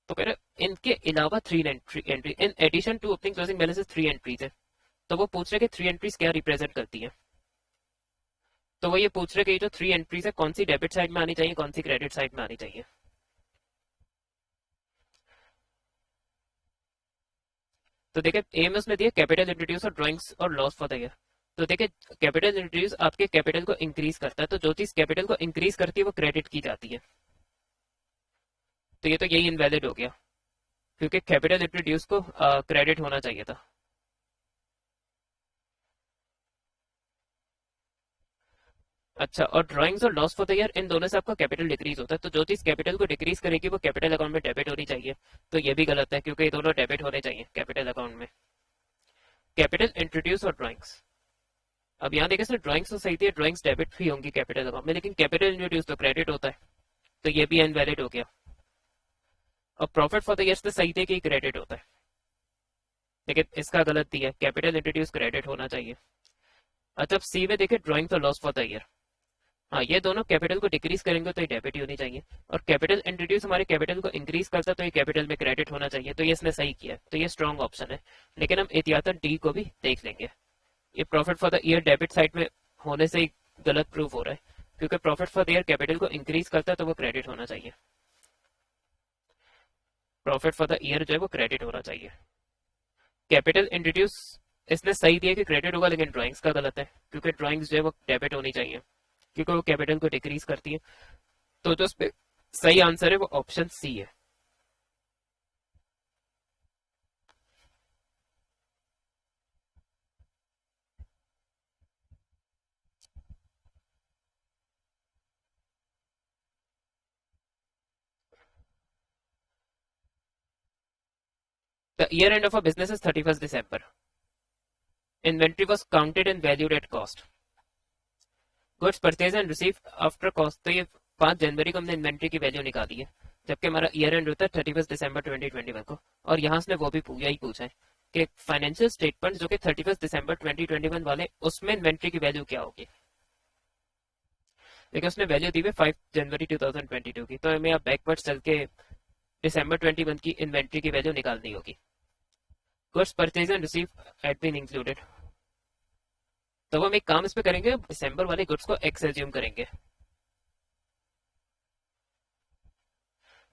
तो कह रहे इनके अलावा three entry in addition to opening closing balances three entries है। तो वो पूछ रहे कि थ्री एंट्रीज क्या रिप्रेजेंट करती है। तो वो ये पूछ रहे कि जो थ्री एंट्रीज है कौन सी डेबिट साइड में आनी चाहिए, कौन सी क्रेडिट साइड में आनी चाहिए। तो देखिए एम उसने दिया कैपिटल इंट्रोड्यूस और ड्राइंग्स और लॉस फॉर द ईयर। तो देखिए कैपिटल इंट्रोड्यूस आपके कैपिटल को इंक्रीज करता है, तो जो चीज कैपिटल को इंक्रीज करती है वो क्रेडिट की जाती है। तो ये तो यही इनवैलिड हो गया, क्योंकि कैपिटल इंट्रोड्यूस को क्रेडिट होना चाहिए था। अच्छा, और ड्राइंग्स और loss for the year in दोनों से आपका कैपिटल डिक्रीज होता है, तो जो चीज कैपिटल को डिक्रीज करेगी वो कैपिटल अकाउंट में डेबिट होनी चाहिए। तो ये भी गलत है, क्योंकि ये दोनों डेबिट होने चाहिए कैपिटल अकाउंट में। कैपिटल इंट्रोड्यूस और ड्राइंग्स, अब यहाँ देखिए सर ड्राइंग्स तो सही थी, ड्राइंग्स डेबिट भी होंगी कैपिटल अकाउंट में, लेकिन कैपिटल इंट्रोड्यूस तो क्रेडिट होता है, तो ये भी इनवैलिड हो गया। और प्रॉफिट फॉर द ईयर तो सही थे कि क्रेडिट होता है, लेकिन इसका गलत दिया, कैपिटल इंट्रोड्यूस क्रेडिट होना चाहिए। अच्छा, अब सी में देखिए ड्राइंग्स और लॉस फॉर द ईयर, हाँ ये दोनों कैपिटल को डिक्रीज करेंगे तो ये डेबिट ही होनी चाहिए, और कैपिटल इंट्रोड्यूस हमारे कैपिटल को इंक्रीज करता है तो ये कैपिटल में क्रेडिट होना चाहिए, तो ये इसने सही किया, तो ये स्ट्रॉन्ग ऑप्शन है। लेकिन हम एहतियातन डी को भी देख लेंगे। ये profit for the year debit side में होने से ही गलत प्रूफ हो रहा है, क्योंकि profit for the year capital को इंक्रीज करता है तो वो क्रेडिट होना चाहिए। प्रॉफिट फॉर द ईयर जो है वो क्रेडिट होना चाहिए। कैपिटल इंट्रोड्यूस इसने सही दिया कि क्रेडिट होगा, लेकिन ड्राइंग्स का गलत है, क्योंकि ड्राइंग्स जो है वो डेबिट होनी चाहिए, क्योंकि वो कैपिटल को डिक्रीज करती है। तो जो सही आंसर है वो ऑप्शन सी है। The year end of a business is 31st December. Inventory was counted and valued at cost. Goods purchased and received after cost. तो ये 5 जनवरी को हमने इन्वेंट्री की वैल्यू निकाली है, जबकि हमारा ईयर एंड होता है 31 दिसंबर 2021 को। और यहाँ से वो भी यही पूछा है कि फाइनेंशियल स्टेटमेंट जो कि 31 दिसंबर 2021 वाले, उसमें इन्वेंट्री की वैल्यू क्या होगी। देखिए उसने वैल्यू दी है 5 जनवरी 2022 की, तो हमें अब बैकवर्ड चल के दिसंबर 21 की इन्वेंट्री की वैल्यू निकालनी होगी। Goods purchase and receive had been included, तो हम एक काम इस पे करेंगे, दिसंबर वाले गुड्स को एक्स एज्यूम करेंगे।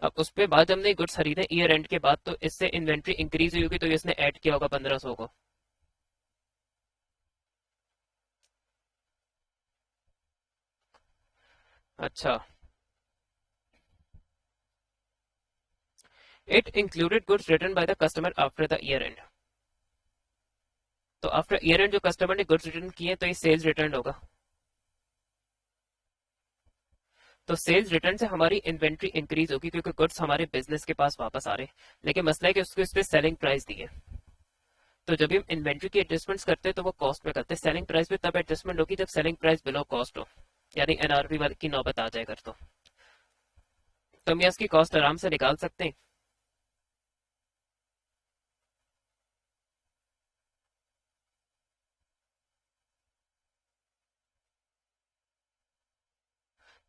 अब उस पे बाद हमने गुड्स खरीदे ईयर एंड के बाद, तो इससे इन्वेंट्री इंक्रीज हुई होगी, तो इसने ऐड किया होगा 1500 को। अच्छा, it included goods return by the customer after the year and. तो आफ्टर ईयर एंड जो कस्टमर ने गुड्स रिटर्न किए तो ये सेल्स रिटर्न होगा। तो सेल्स रिटर्न से हमारी इन्वेंट्री इंक्रीज होगी, क्योंकि गुड्स हमारे बिजनेस के पास वापस आ रहे हैं, लेकिन मसला है कि उसको इस पे सेलिंग प्राइस दी है। तो जब भी हम इन्वेंट्री की एडजस्टमेंट्स करते हैं तो वो कॉस्ट में करते हैं, सेलिंग प्राइस पे तब एडजस्टमेंट होगी जब सेलिंग प्राइस बिलो कॉस्ट हो, यानी एनआरवी वाली की नौबत आ जाए अगर तो हम इसकी कॉस्ट आराम से निकाल सकते हैं।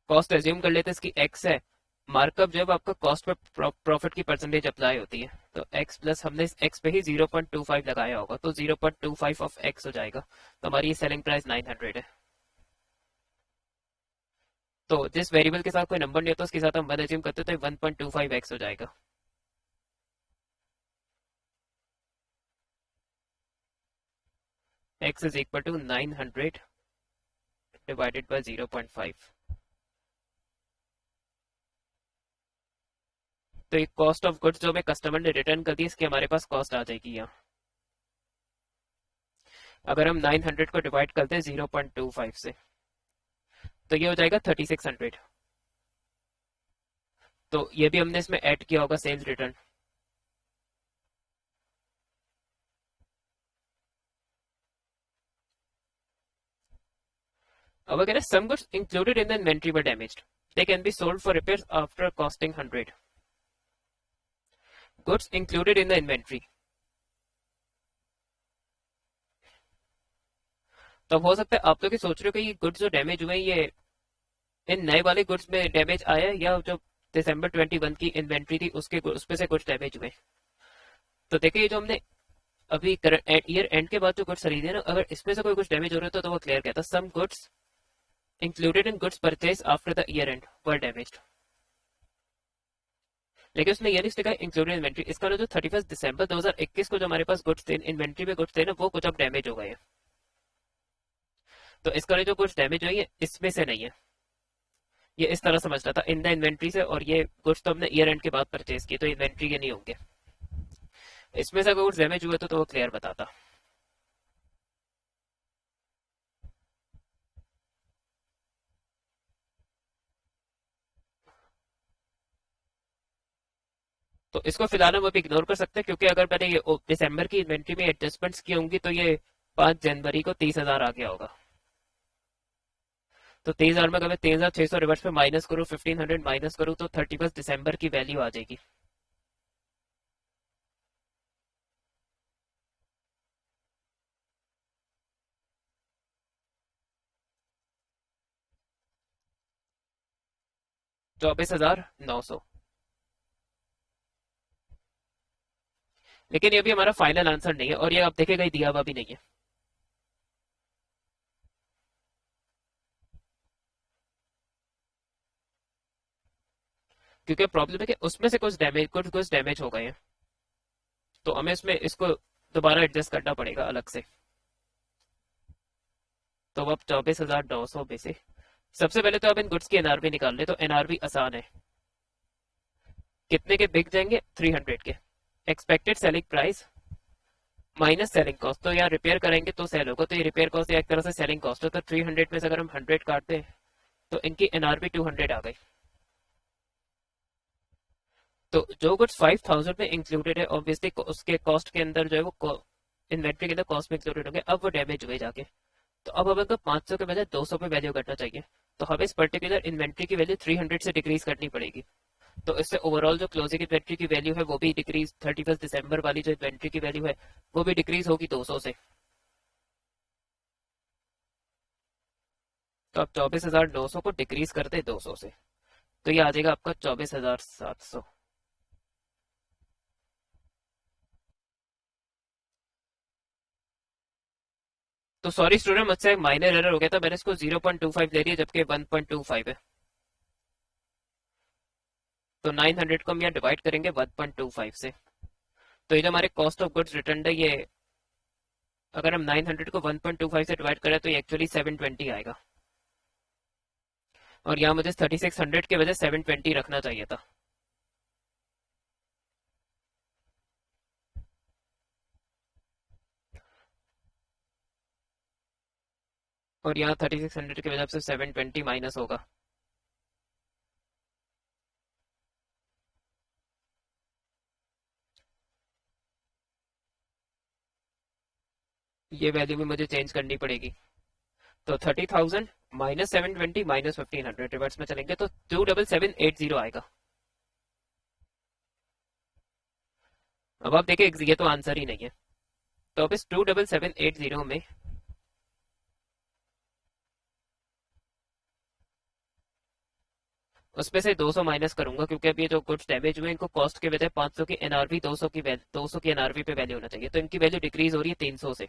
कॉस्ट एज्यूम कर लेते हैं, इसकी एक्स है, मार्कअप जब आपका कॉस्ट पे प्रॉफिट की परसेंटेज अप्लाई होती है, तो एक्स प्लस हमने इस एक्स पे ही 0.25 लगाया होगा, तो 0.25 ऑफ एक्स हो जाएगा। तो हमारी ये सेलिंग प्राइस 900 है। तो जिस वेरिएबल के साथ कोई नंबर नहीं होता उसके साथ हम 1 एज्यूम करते तो 1.25 एक्स हो जाएगा। X is equal to 900 divided by 0.5। तो ये कॉस्ट ऑफ गुड्स जो हमें कस्टमर ने रिटर्न कर दी, इसकी हमारे पास कॉस्ट आ जाएगी यहाँ। अगर हम 900 को डिवाइड करते हैं 0.25 से, तो ये हो जाएगा 3600। तो ये भी हमने इसमें ऐड किया होगा सेल्स रिटर्न। अब अगर some goods included in the inventory were damaged, they can be sold for repairs after costing 100। Goods included in the inventory, तो हो सकता है आप लोग ये सोच रहे हो कि ये गुड्स जो डैमेज हुए हैं, ये इन नए वाले गुड्स में डैमेज आया है या जो दिसंबर 21 की इन्वेंट्री थी उसके उसमें से कुछ डैमेज हुए। तो देखिए जो हमने अभी ईयर एंड के बाद जो गुड्स खरीदे ना, अगर इसमें से कोई कुछ डैमेज हो रहा था तो वो क्लियर कहता some goods included in goods purchase after the year end were damaged. लेकिन उसने ये नहीं लिखा इंक्लूडेड इन्वेंट्री, इसका जो 31 दिसंबर 2021 को जो हमारे पास गुड्स थे इन्वेंट्री में गुड्स थे ना, वो कुछ अब डैमेज हो गए हैं। तो इसका जो गुड्स डैमेज हुई है इसमें से नहीं है, ये इस तरह समझना था इन द इन्वेंट्री से, और ये गुड्स तो हमने ईयर एंड के बाद परचेज किए तो इन्वेंट्री के नहीं होंगे। इसमें से अगर गुड्स डैमेज हुए तो वो क्लियर बताता। तो इसको फिलहाल हम अभी इग्नोर कर सकते हैं, क्योंकि अगर मैंने ये दिसंबर की इन्वेंट्री में एडजस्टमेंट्स की होंगी तो ये 5 जनवरी को 30,000 आ गया होगा। तो 30,000 में अगर मैं 3,600 रिवर्स में माइनस करूँ, 1500 माइनस करूँ, तो 31 दिसंबर की वैल्यू आ जाएगी। तो 24,900। लेकिन ये भी हमारा फाइनल आंसर नहीं है, और ये आप देखेगा ही दिया हुआ भी नहीं है। क्योंकि प्रॉब्लम है कि उसमें से कुछ डैमेज हो गए हैं, तो हमें इसमें इसको दोबारा एडजस्ट करना पड़ेगा अलग से। तो अब 24,900 में से सबसे पहले तो अब इन गुड्स की एनआरवी निकाल ले, तो एनआरवी आसान है। कितने के बिक जाएंगे? 300 के। Expected selling price minus selling cost, तो यहाँ रिपेयर करेंगे तो सेल होगा, तो ये रिपेयर कॉस्ट एक तरह से सेलिंग कॉस्ट है। तो 300 में से अगर हम 100 काटते हैं तो इनकी एनआरवी 200 आ गई। तो जो गुड्स 5,000 में इंक्लूडेड है ऑब्वियसली उसके कॉस्ट के अंदर जो है वो इन्वेंट्री के अंदर कॉस्ट में इंक्लूडेड होंगे, अब वो डैमेज हुए जाके। तो अब हमें 500 के बजाय 200 पे वैल्यू करना चाहिए। तो हमें इस पर्टिकुलर इन्वेंट्री की वैल्यू 300 से डिक्रीज करनी पड़ेगी। तो इससे ओवरऑल जो क्लोजिंग इन्वेंट्री की वैल्यू है वो भी डिक्रीज, 31 दिसंबर वाली जो इन्वेंट्री की वैल्यू है वो भी डिक्रीज होगी 200 से। तो आप 24,900 को डिक्रीज करते 200 से, तो ये आ जाएगा आपका 24,700। तो सॉरी स्टूडेंट, मुझसे एक माइनर एरर हो गया था, मैंने इसको 0.25 ले लिया जबकि 1.25 है। तो 900 को हम यहाँ डिवाइड करेंगे 1.25 से, तो ये जो हमारे कॉस्ट ऑफ गुड्स रिटर्न है, ये अगर हम 900 को 1.25 से डिवाइड करें तो ये एक्चुअली 720 आएगा, और यहाँ मुझे 3600 के वजह 720 रखना चाहिए था। और यहाँ 3600 की वजह से 720 माइनस होगा। ये वैल्यू भी मुझे चेंज करनी पड़ेगी। तो 30,000 माइनस 720 माइनस 1500, रिवर्स में चलेंगे तो 27780 आएगा। अब आप देखिए ये तो आंसर ही नहीं है। तो अब इस 27780 में उसमें से 200 माइनस करूंगा, क्योंकि अब ये जो गुड्स डैमेज हुए इनको कॉस्ट के बजाय 500 की एनआरवी 200 की एनआरवी पे वैल्यू होना चाहिए, तो इनकी वैल्यू डिक्रीज हो रही है 300 से।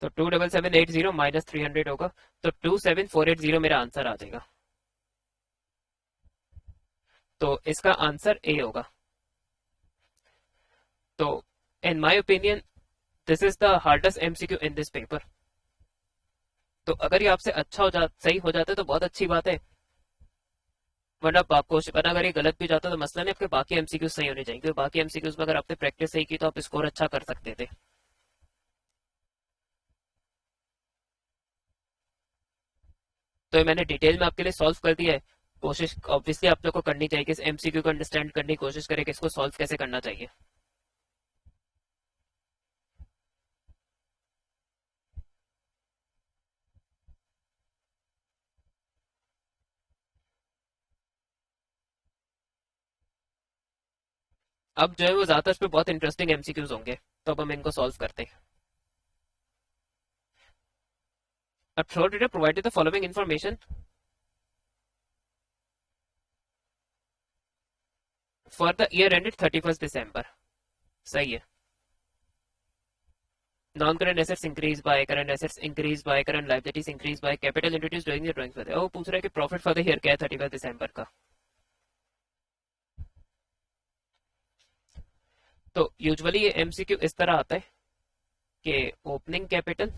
तो 27780 माइनस 300 होगा, तो 27480 मेरा आंसर आ जाएगा। तो इसका आंसर ए होगा। तो in my opinion this is the hardest MCQ in this paper. तो अगर ये आपसे अच्छा हो जा सही हो जाता है तो बहुत अच्छी बात है, वरना अगर ये गलत भी जाता तो मसला नहीं, आपके बाकी एमसीक्यू सही होने चाहिए, क्योंकि बाकी एमसीक्यूज में अगर आपने प्रैक्टिस सही की तो आप स्कोर अच्छा कर सकते थे। तो ये मैंने डिटेल में आपके लिए सॉल्व कर दिया है। कोशिश ऑब्वियसली आप लोग को करनी चाहिए कि इस एमसीक्यू को अंडरस्टैंड करने की कोशिश करें कि इसको सॉल्व कैसे करना चाहिए। अब जो है वो ज्यादातर इस पे बहुत इंटरेस्टिंग एमसीक्यूज होंगे, तो अब हम इनको सॉल्व करते हैं। अब third reader provided the following information for the year ended 31 दिसंबर। सही है। Non current assets increase by, current assets increase by, current liabilities increase by, capital introduce during the drawing for, वो पूछ रहा है कि प्रॉफिट फॉर द ईयर क्या है 31 दिसंबर का। तो यूजुअली ये एमसीक्यू इस तरह आता है कि opening capital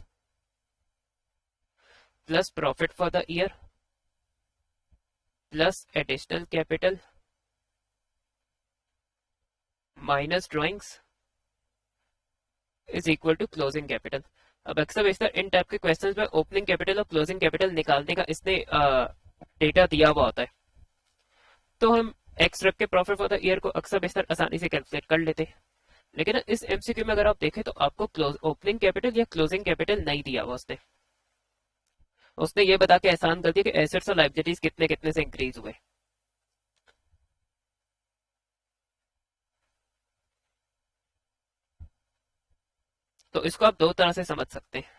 plus profit for the year plus additional capital minus drawings is equal to closing capital. अब अक्सर बेशतर इन टाइप के क्वेश्चंस में ओपनिंग कैपिटल और क्लोजिंग कैपिटल निकालने का इसने डेटा दिया हुआ होता है, तो हम एक्स रख के प्रॉफिट फॉर द ईयर को अक्सर बेशतर आसानी से कैलकुलेट कर लेते हैं। लेकिन इस एमसीक्यू में अगर आप देखें तो आपको ओपनिंग कैपिटल या क्लोजिंग कैपिटल नहीं दिया हुआ उसने। उसने ये बता के एहसान कर दिया कि एसेट्स और लायबिलिटीज कितने कितने से इंक्रीज हुए। तो इसको आप दो तरह से समझ सकते हैं।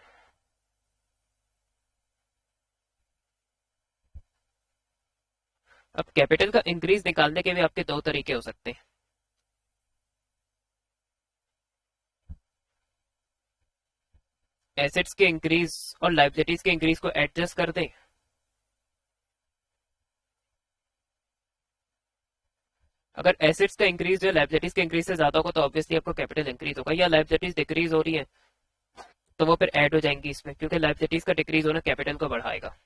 अब कैपिटल का इंक्रीज निकालने के भी आपके दो तरीके हो सकते हैं। एसेट्स के इंक्रीज और लायबिलिटीज के इंक्रीज को एडजस्ट कर दें। अगर एसेट्स का इंक्रीज जो है लायबिलिटीज के इंक्रीज से ज्यादा होगा तो ऑब्वियसली आपको कैपिटल इंक्रीज होगा, या लायबिलिटीज डिक्रीज हो रही है तो वो फिर ऐड हो जाएंगी इसमें, क्योंकि लायबिलिटीज का डिक्रीज होना कैपिटल को बढ़ाएगा।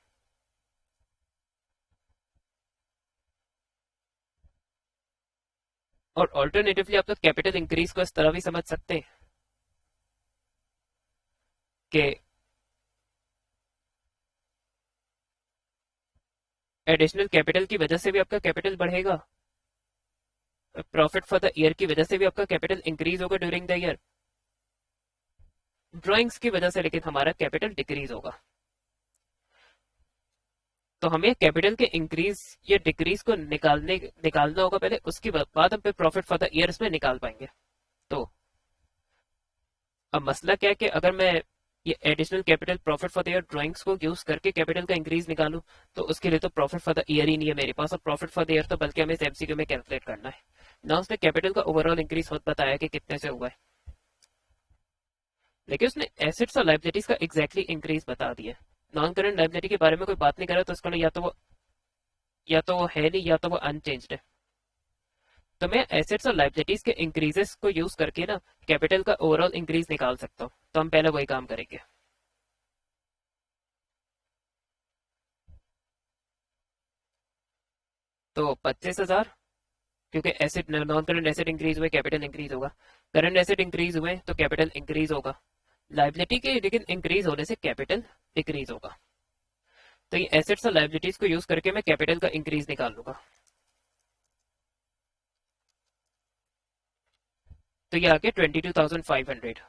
और ऑल्टरनेटिवली आप लोग कैपिटल इंक्रीज को इस तरह भी समझ सकते हैं कि एडिशनल कैपिटल की वजह से भी आपका कैपिटल बढ़ेगा, प्रॉफिट फॉर द ईयर की वजह से भी आपका कैपिटल इंक्रीज होगा ड्यूरिंग द ईयर, ड्राइंग्स की वजह से लेकिन हमारा कैपिटल डिक्रीज होगा। तो हमें कैपिटल के इंक्रीज या डिक्रीज को निकालना होगा पहले, उसके बाद हम प्रॉफिट फॉर द ईयर में निकाल पाएंगे। तो अब मसला क्या है कि अगर मैं ये additional capital profit for the year drawings को यूज करके कैपिटल का इंक्रीज निकालूं, तो उसके लिए तो प्रॉफिट फॉर द ईयर ही नहीं है मेरे पास, और प्रॉफिट फॉर द ईयर तो बल्कि हमें एमसीक्यू में कैलकुलेट करना है ना। उसने कैपिटल का ओवरऑल इंक्रीज खुद बताया कि कितने से हुआ है, लेकिन उसने एसेट्स और लायबिलिटीज का एग्जैक्टली इंक्रीज बता दिया। नॉन करंट लायबिलिटी के बारे में कोई बात नहीं कर रहा, तो उसका या तो वो है नहीं, या तो वो अनचेंज्ड है। तो मैं एसेट्स और लायबिलिटीज के इंक्रीजेस को यूज करके ना कैपिटल का ओवरऑल इंक्रीज निकाल सकता हूँ, तो हम पहले वही काम करेंगे। तो 25,000, क्योंकि asset non current asset increase हुए कैपिटल इंक्रीज होगा, करंट एसेट इंक्रीज हुए तो कैपिटल इंक्रीज होगा, लायबिलिटी के लेकिन इंक्रीज होने से कैपिटल डिक्रीज होगा। तो ये एसेट्स और लायबिलिटीज को यूज करके मैं कैपिटल का इंक्रीज निकाल लूंगा। तो ये आ गया 22,500।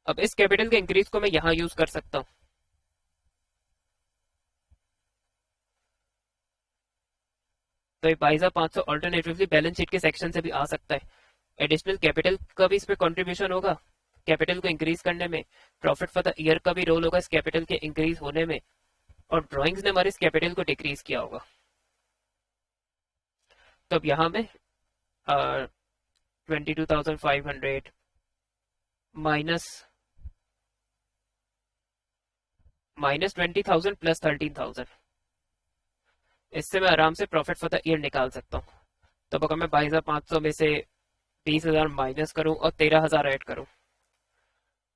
अब इस कैपिटल के इंक्रीज को मैं यहाँ यूज कर सकता हूँ। तो ये 22,500 ऑल्टरनेटिवली बैलेंस शीट के सेक्शन से भी आ सकता है। एडिशनल कैपिटल का भी इसमें कंट्रीब्यूशन होगा कैपिटल को इंक्रीज करने में, प्रॉफिट फॉर द ईयर का भी रोल होगा इस कैपिटल के इंक्रीज होने में, और ड्राइंग्स ने हमारे इस कैपिटल को डिक्रीज किया होगा। तो अब यहाँ में 22,500 माइनस 20,000 प्लस 13,000, इससे मैं आराम से प्रॉफिट फॉर द ईयर निकाल सकता हूँ। तो अगर मैं 22,500 में से 20,000 माइनस करूं और 13,000 ऐड करूं,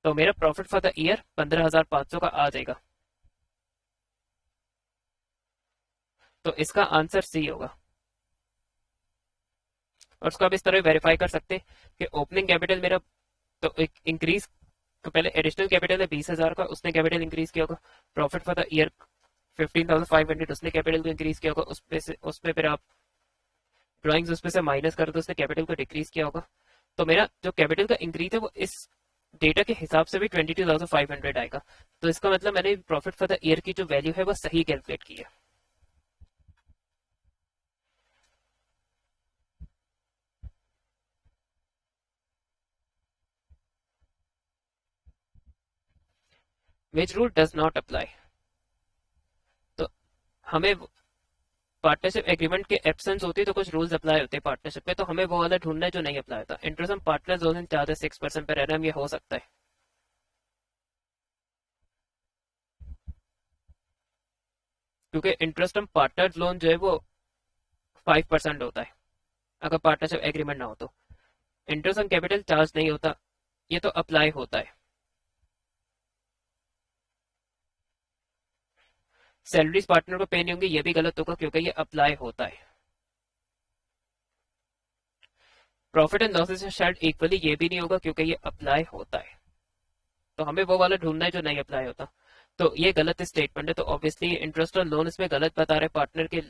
तो मेरा प्रॉफिट फॉर द ईयर 15,500 का आ जाएगा। तो इसका आंसर सी होगा। और उसको आप इस तरह वेरीफाई कर सकते हैं कि ओपनिंग कैपिटल मेरा तो एक इंक्रीज, तो पहले एडिशनल कैपिटल है 20,000 का, उसने कैपिटल इंक्रीज किया होगा। प्रॉफिट फॉर द ईयर 15,500, उसने कैपिटल को इंक्रीज किया होगा। उसमें फिर आप ड्राइंग्स उसमें से माइनस कर दो, उसने कैपिटल को डिक्रीज किया होगा। तो मेरा जो कैपिटल का इंक्रीज है वो इस डेटा के हिसाब से भी 22,500 आएगा। तो इसका मतलब मैंने प्रॉफिट फॉर द ईयर की जो वैल्यू है वो सही कैलकुलेट की है। Which rule does not apply. तो हमें पार्टनरशिप एग्रीमेंट के एब्सेंस होती है तो कुछ रूल्स अप्लाई होते हैं पार्टनरशिप में, तो हमें वो वाला ढूंढना है जो नहीं अप्लाई होता। इंटरेस्ट हम पार्टनर जोन चाहते 6% पर एनम, ये हो सकता है क्योंकि इंटरेस्ट हम पार्टनर लोन जो है वो 5% होता है अगर पार्टनरशिप एग्रीमेंट ना हो तो। इंटरेस्ट ऑन कैपिटल चार्ज नहीं होता, ये तो अप्लाई होता है। सैलरीज पार्टनर को पे नहीं होंगी, ये भी गलत होगा क्योंकि ये अप्लाई होता है। Profit and losses shared equally, ये भी नहीं होगा क्योंकि ये अप्लाई होता है। तो हमें वो वाला ढूंढना है जो नहीं अप्लाई होता। तो ये गलत स्टेटमेंट है, तो ऑब्वियसली इंटरेस्ट ऑन लोन इसमें गलत बता रहे, पार्टनर के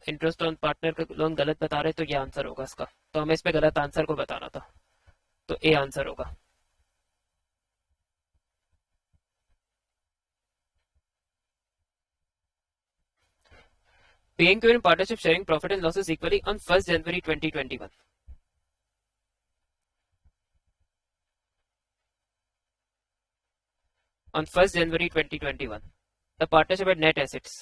इंटरेस्ट ऑन पार्टनर का लोन गलत बता रहे, तो ये आंसर होगा इसका। तो हमें इसमें गलत आंसर को बताना था, तो ए आंसर होगा। PNQ in partnership sharing profit and losses equally on 1st January 2021. On 1st January 2021, the partnership had net assets.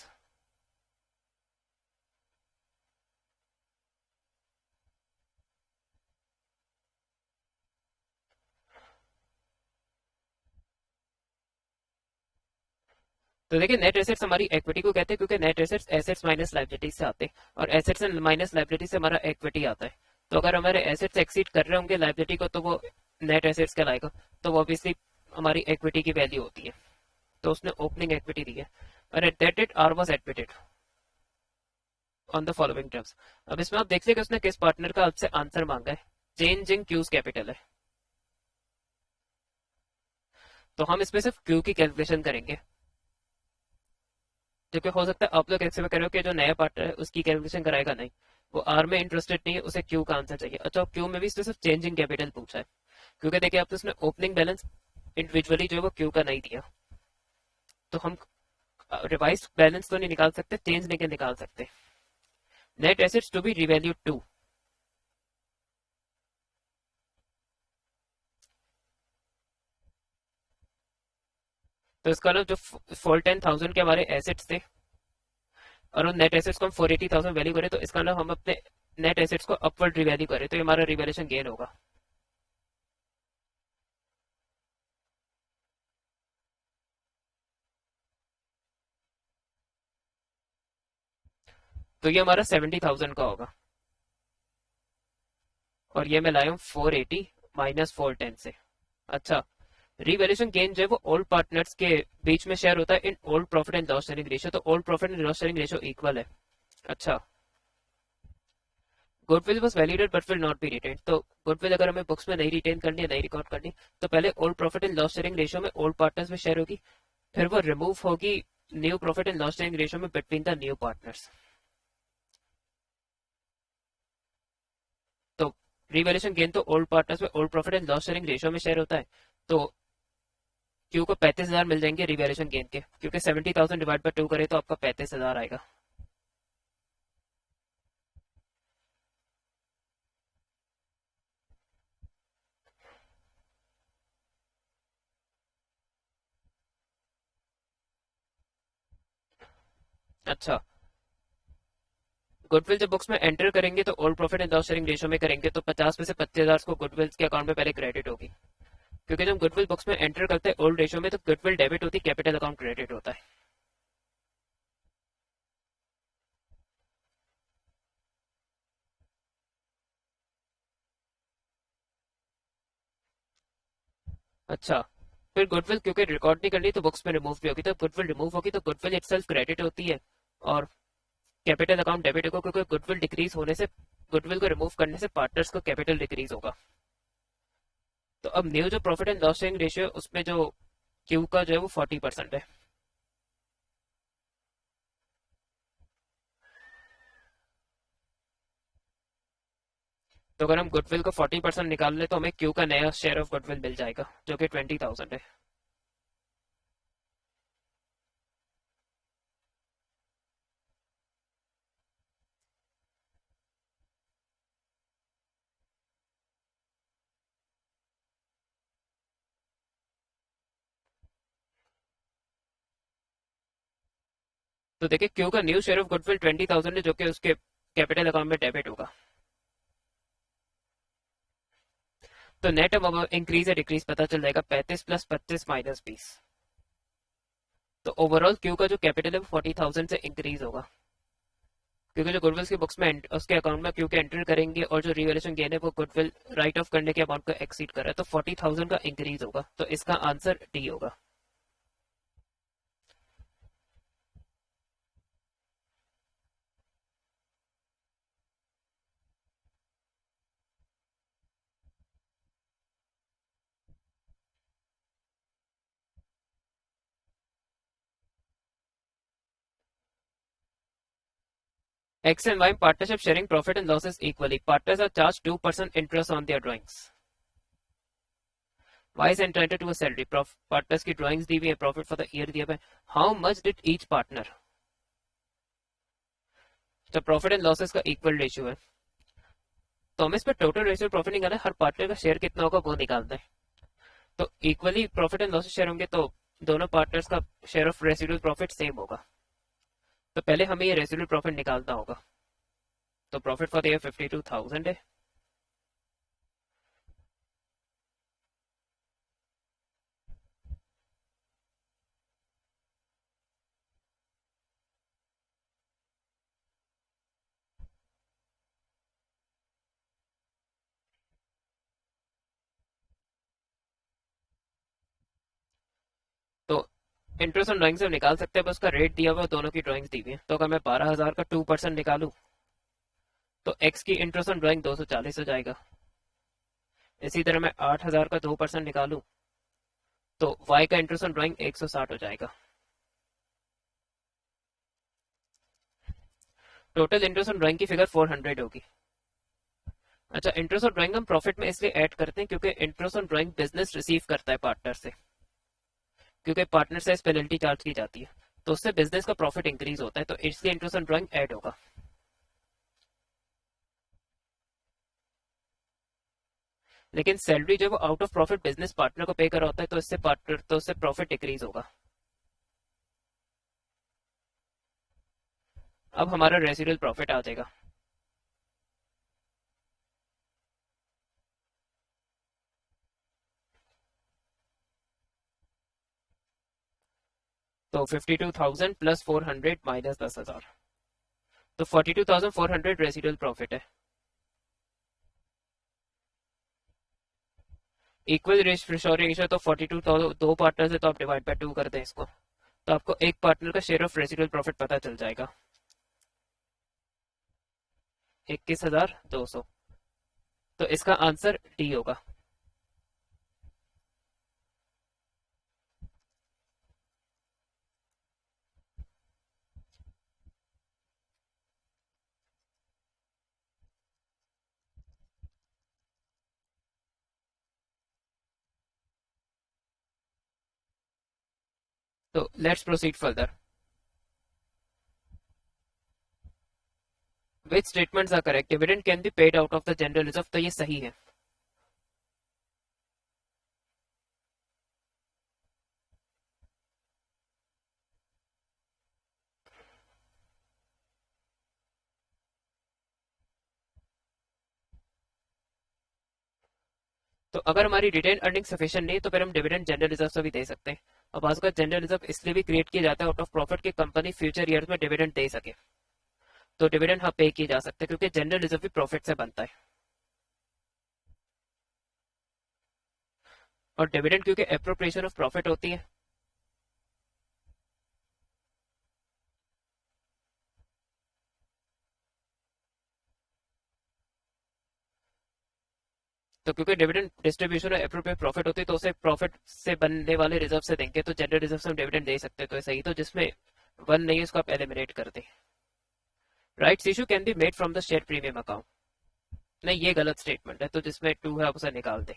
तो देखिए नेट एसेट्स हमारी इक्विटी को कहते हैं क्योंकि net assets assets minus liabilities से आते हैं, और एसेट्स माइनस लाइबिलिटी से हमारा इक्विटी आता है। तो अगर हमारे एसेट्स एक्सीड कर रहे होंगे लाइबिलिटी को तो वो नेट एसेट्स कहलाएगा, तो वो ऑब्वियसली हमारी इक्विटी की वैल्यू होती है। तो उसने ओपनिंग इक्विटी दी है, और at that date R was admitted on the following terms. अब इसमें आप देख लेंगे उसने किस पार्टनर का आपसे आंसर मांगा है, चेंज इन क्यूज कैपिटल है। तो हम इसमें सिर्फ क्यू की कैलकुलेशन करेंगे, जो कि हो सकता है आप लोग एक्सपेक्ट करो कि जो नया पार्टनर है उसकी कैलकुलेशन कराएगा, नहीं, वो आर में इंटरेस्टेड नहीं है, उसे क्यू का आंसर चाहिए। अच्छा, क्यू में भी सिर्फ चेंज इन कैपिटल पूछा है, क्योंकि देखिए आप तो उसने ओपनिंग बैलेंस इंडिविजुअली जो है वो क्यू का नहीं दिया, तो हम रिवाइज बैलेंस तो नहीं निकाल सकते, चेंज नहीं निकाल सकते। Net assets to be revalued to, तो इसका ना जो 410,000 के हमारे एसेट्स थे और उन नेट एसेट्स को हम 480,000 वैल्यू करें, तो इसका ना हम अपने नेट एसेट्स को अपवर्ड रिवैल्यू करें, तो ये हमारा रिवैल्यूएशन गेन होगा। तो ये हमारा 70,000 का होगा, और ये मैं लाया हूँ 480 माइनस 410 से। अच्छा, रिवैल्यूएशन गेन जो है वो ओल्ड पार्टनर्स के बीच में शेयर होता है in old profit and loss sharing ratio, तो old profit and loss sharing ratio equal है। अच्छा, goodwill was validated but will not be written, तो गुडविल अगर हमें बुक्स में नहीं रिटेन करनी है, नहीं रिकॉर्ड करनी, तो पहले old profit and loss sharing ratio में ओल्ड पार्टनर्स में शेयर होगी, फिर वो रिमूव होगी new profit and loss sharing ratio में बिटवीन द न्यू पार्टनर्स। तो रिवैल्यूएशन गेन तो ओल्ड पार्टनर्स में old profit and loss sharing ratio में शेयर होता है, तो क्यू को 35,000 मिल जाएंगे रिवैल्यूएशन गेन के, क्योंकि 70,000 डिवाइड बाय 2 करे तो आपका 35,000 आएगा। अच्छा, गुडविल जब बुक्स में एंटर करेंगे तो old profit and loss sharing ratio में करेंगे, तो 50 में से 25,000 को गुडविल के अकाउंट में पहले क्रेडिट होगी, क्योंकि जब गुडविल बुक्स में एंटर करते हैं ओल्ड रेशियो में तो गुडविल डेबिट होती है, कैपिटल अकाउंट क्रेडिट होता है। अच्छा, फिर गुडविल क्योंकि रिकॉर्ड नहीं करनी तो बुक्स में रिमूव भी होगी, तो गुडविल रिमूव होगी तो गुडविल इटसेल्फ क्रेडिट होती है, और कैपिटल अकाउंट डेबिट होगा, क्योंकि गुडविल डिक्रीज होने से, गुडविल को रिमूव करने से पार्टनर्स को कैपिटल डिक्रीज होगा। तो अब न्यू जो profit and loss sharing ratio उसमें जो क्यू का जो है वो 40% है। तो अगर हम गुडविल को 40% निकाल ले तो हमें क्यू का नया शेयर ऑफ गुडविल मिल जाएगा जो कि 20,000 है। तो देखिए क्यू का न्यू शेयर ऑफ गुडविल 20,000 है जो कि उसके कैपिटल अकाउंट में डेबिट होगा। तो नेट अब इंक्रीज या डिक्रीज पता चल जाएगा, 35 प्लस 25 माइनस 20। तो ओवरऑल क्यू का जो कैपिटल है वो 40,000 से इंक्रीज होगा, क्योंकि जो गुडविल की बुक्स में उसके अकाउंट में क्यू के एंटर करेंगे और जो रिवैल्यूएशन गेन है वो गुडविल राइट ऑफ करने के अमाउंट को एक्सीड कर रहा है, तो 40,000 का इंक्रीज होगा, तो इसका आंसर डी होगा। X and Y partnership sharing profit and losses equally. Partners are charged 2% interest on their drawings. Y is entitled to a salary. Partners की drawings दी हुई है, profit for the year दिया हुआ है. How much did each partner? तो profit and losses का equal ratio है, तो हमें इस पर टोटल रेशियो प्रॉफिट निकालना है, हर पार्टनर का शेयर कितना होगा वो निकालना है। तो equally profit and losses share होंगे तो दोनों पार्टनर्स का share of residual profit same होगा। तो पहले हमें ये रेसिडुअल प्रॉफिट निकालना होगा। तो प्रॉफिट फॉर द ईयर 52,000 है। तो इंटरेस्ट ऑन ड्राइंग से हम निकाल सकते हैं, बस उसका रेट दिया हुआ है, दोनों की ड्राइंग्स दी हुई है। तो अगर मैं 12,000 का 2% निकालूं तो एक्स की इंटरेस्ट ऑन ड्राइंग 240 हो जाएगा। इसी तरह मैं 8,000 का 2% निकालूं तो वाई का इंटरेस्ट ऑन ड्राइंग 160 हो जाएगा। टोटल इंटरेस्ट ऑन ड्राइंग की फिगर 400 होगी। अच्छा, इंटरेस्ट ऑन ड्राइंग हम प्रॉफिट में इसलिए ऐड करते हैं क्योंकि interest on drawing business receive करता है पार्टनर से, क्योंकि पार्टनर से पेनल्टी चार्ज की जाती है, तो उससे बिजनेस का प्रॉफिट इंक्रीज होता है, तो इसलिए इंटरेस्ट ऑन ड्राइंग ऐड होगा। लेकिन सैलरी जब out of profit business partner को पे करा होता है तो इससे पार्टनर, तो उससे प्रॉफिट डिक्रीज होगा। अब हमारा रेसिडुअल प्रॉफिट आ जाएगा। तो 52,000 प्लस 400 माइनस 10,000, तो 42,400 रेसिडुअल प्रॉफिट है। इक्वल रेशियो तो 42,000, दो पार्टनर है तो आप डिवाइड बाय 2 कर दें इसको, तो आपको एक पार्टनर का शेयर ऑफ रेसिडुअल प्रॉफिट पता चल जाएगा, 21,200। तो इसका आंसर डी होगा। तो let's proceed further. Which statements are correct? Dividend can be paid out of the general reserve, तो ये सही है। तो अगर हमारी रिटेन अर्निंग सफिशिएंट नहीं तो फिर हम डिविडेंड जनरल रिजर्व से भी दे सकते हैं। और बात का जनरल रिजर्व इसलिए भी क्रिएट किया जाता है आउट ऑफ प्रॉफिट की कंपनी फ्यूचर ईयर्स में डिविडेंड दे सके, तो डिविडेंड हाँ पे किए जा सकते हैं क्योंकि जनरल रिजर्व भी प्रॉफिट से बनता है। और डिविडेंड क्योंकि एप्रोप्रिएशन ऑफ प्रॉफिट होती है। तो क्योंकि डिविडेंड डिस्ट्रीब्यूशन और एप्रोप्रिएट प्रॉफिट होती है तो उसे प्रॉफिट से बनने वाले रिजर्व से देंगे, तो जनरल रिजर्व से हम डिविडेंड दे सकते हैं। तो सही, तो जिसमें वन नहीं है उसको आप एलिमिनेट कर दें। Rights issue can be made from the share premium account. नहीं, ये गलत स्टेटमेंट है, तो जिसमें टू है आप उसे निकाल दें।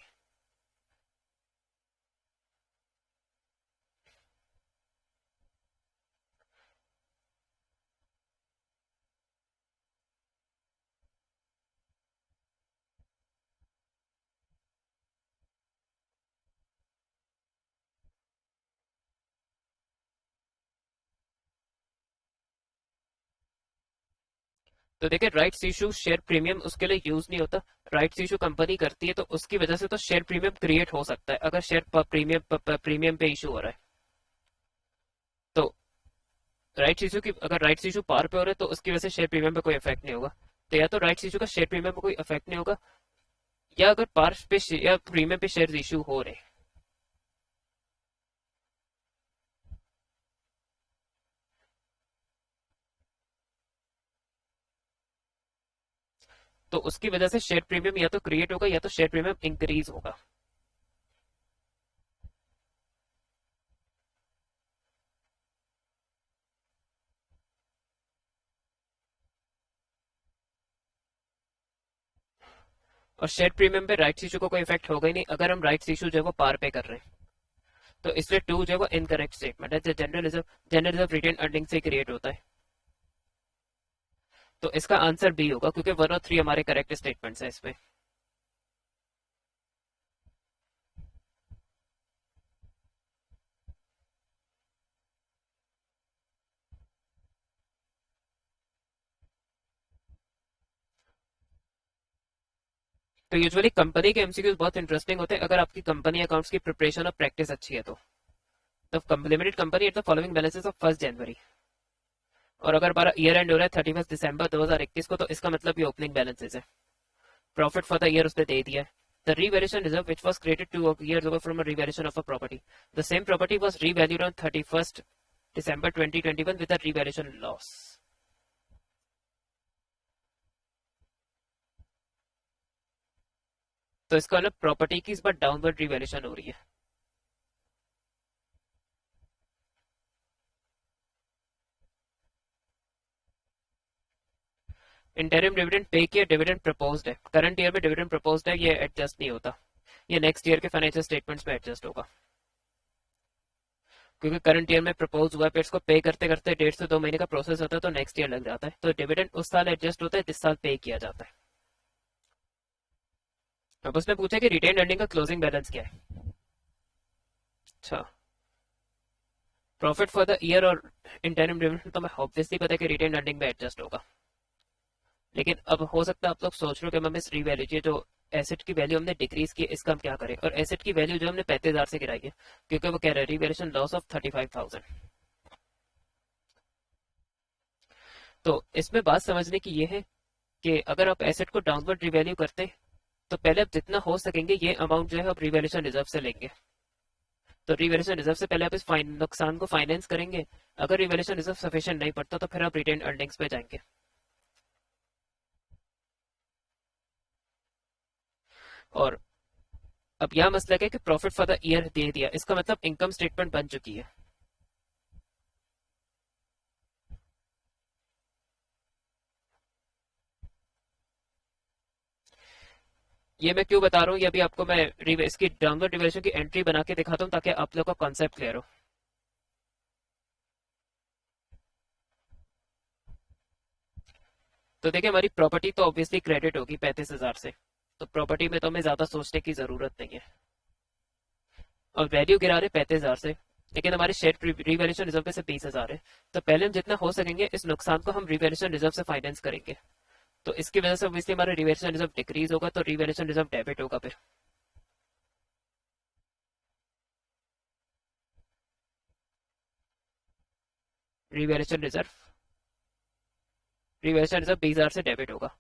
तो देखिए, राइट्स इशू शेयर प्रीमियम उसके लिए यूज नहीं होता। राइट्स इशू कंपनी करती है, तो उसकी वजह से तो शेयर प्रीमियम क्रिएट हो सकता है अगर शेयर प्रीमियम पे इशू हो रहा है। तो राइट्स इशू की, अगर राइट्स इशू पार पे हो रहा है तो उसकी वजह से शेयर प्रीमियम पे कोई इफेक्ट नहीं होगा। तो या तो राइट्स इशू का शेयर प्रीमियम पे कोई इफेक्ट नहीं होगा, या अगर पार पे या प्रीमियम पे शेयर इशू हो रहे हैं तो उसकी वजह से शेयर प्रीमियम या तो क्रिएट होगा या तो शेयर प्रीमियम इंक्रीज होगा। और शेयर प्रीमियम पे राइट्स इशू को कोई इफेक्ट होगा ही नहीं अगर हम राइट्स इशू जो है वो पार पे कर रहे हैं। तो इसलिए टू जो है वो इनकरेक्ट स्टेटमेंट है। जनरल रिजर्व रिटेन अर्निंग से क्रिएट होता है। तो इसका आंसर बी होगा, क्योंकि 1 और 3 हमारे करेक्ट स्टेटमेंट्स हैं इसमें। तो यूजुअली कंपनी के एमसीक्यूज बहुत इंटरेस्टिंग होते हैं अगर आपकी कंपनी अकाउंट्स की प्रिपरेशन और प्रैक्टिस अच्छी है तो limited company at the following balances of 1 जनवरी। और अगर हमारा ईयर एंड हो रहा है 31 दिसंबर 2021 को, तो इसका मतलब ये ओपनिंग बैलेंसेस है। प्रॉफिट फॉर द ईयर उसने दे दिया है। The revaluation reserve, which was created 2 years ago from a revaluation of a property. The same property was revalued on 31st December 2021 with a revaluation loss. तो इसका मतलब property की इस बार downward revaluation हो रही है। इंटरिम डिविडेंड पे किया, dividend proposed है। करंट ईयर में डिविडेंड प्रपोज्ड है, ये एडजस्ट नहीं होता। ये नेक्स्ट ईयर के फाइनेंशियल स्टेटमेंट्स में एडजस्ट होगा, क्योंकि करंट ईयर में प्रपोज हुआ है, फिर इसको पे करते करते 1.5 से 2 महीने का प्रोसेस होता है, तो नेक्स्ट ईयर लग जाता है। तो डिविडेंड उस साल एडजस्ट होता है जिस साल पे किया जाता है। अब उसने पूछा कि रिटेन अर्निंग का क्लोजिंग बैलेंस क्या है। अच्छा, प्रॉफिट फॉर द ईयर और इंटरिम डिविडेंड तो मैं ऑब्वियसली पता है कि रिटेन अर्निंग में एडजस्ट होगा। लेकिन अब हो सकता है आप लोग सोच रहे हो कि हमें इस रीवैल्यू जो एसेट की वैल्यू हमने डिक्रीज की इसका हम क्या करें। और एसेट की वैल्यू जो हमने 35,000 से गिराई है, क्योंकि वो कह रहा है रिवैल्यूएशन लॉस ऑफ 35,000। तो इसमें बात समझने की ये है कि अगर आप एसेट को डाउनवर्ड रिवैल्यू करते हैं तो पहले आप जितना हो सकेंगे ये अमाउंट जो है आप रिवैल्यूएशन रिजर्व से लेंगे। तो रिवैल्यूएशन रिजर्व से पहले आप इस नुकसान को फाइनेंस करेंगे। अगर रिवैल्यूएशन रिजर्व सफिशिएंट नहीं पड़ता तो फिर आप रिटेन अर्निंग्स पे जाएंगे। और अब यह मसला है कि प्रॉफिट फॉर द ईयर दे दिया, इसका मतलब इनकम स्टेटमेंट बन चुकी है। ये मैं क्यों बता रहा हूँ, ये अभी आपको मैं इसकी डाउनवर्ड रिवैल्यूएशन की एंट्री बना के दिखाता हूँ ताकि आप लोग का कॉन्सेप्ट क्लियर हो। तो देखिए, हमारी प्रॉपर्टी तो ऑब्वियसली क्रेडिट होगी 35,000 से, तो प्रॉपर्टी में तो हमें ज्यादा सोचने की जरूरत नहीं है। और वैल्यू गिरा रहे 35,000 से, लेकिन हमारे शेयर रिवैल्यूएशन रिजर्व पे से 20,000 है। तो पहले हम जितना हो सकेंगे इस नुकसान को हम रिवैल्यूएशन रिजर्व से फाइनेंस करेंगे। तो इसकी वजह से ऑब्वियसली हमारा रिवैल्यूएशन रिजर्व डिक्रीज होगा, तो रिवैल्यूएशन रिजर्व डेबिट होगा। फिर रिवैल्यूएशन रिजर्व रिवैल्यूएशन रिजर्व 20,000 से डेबिट होगा।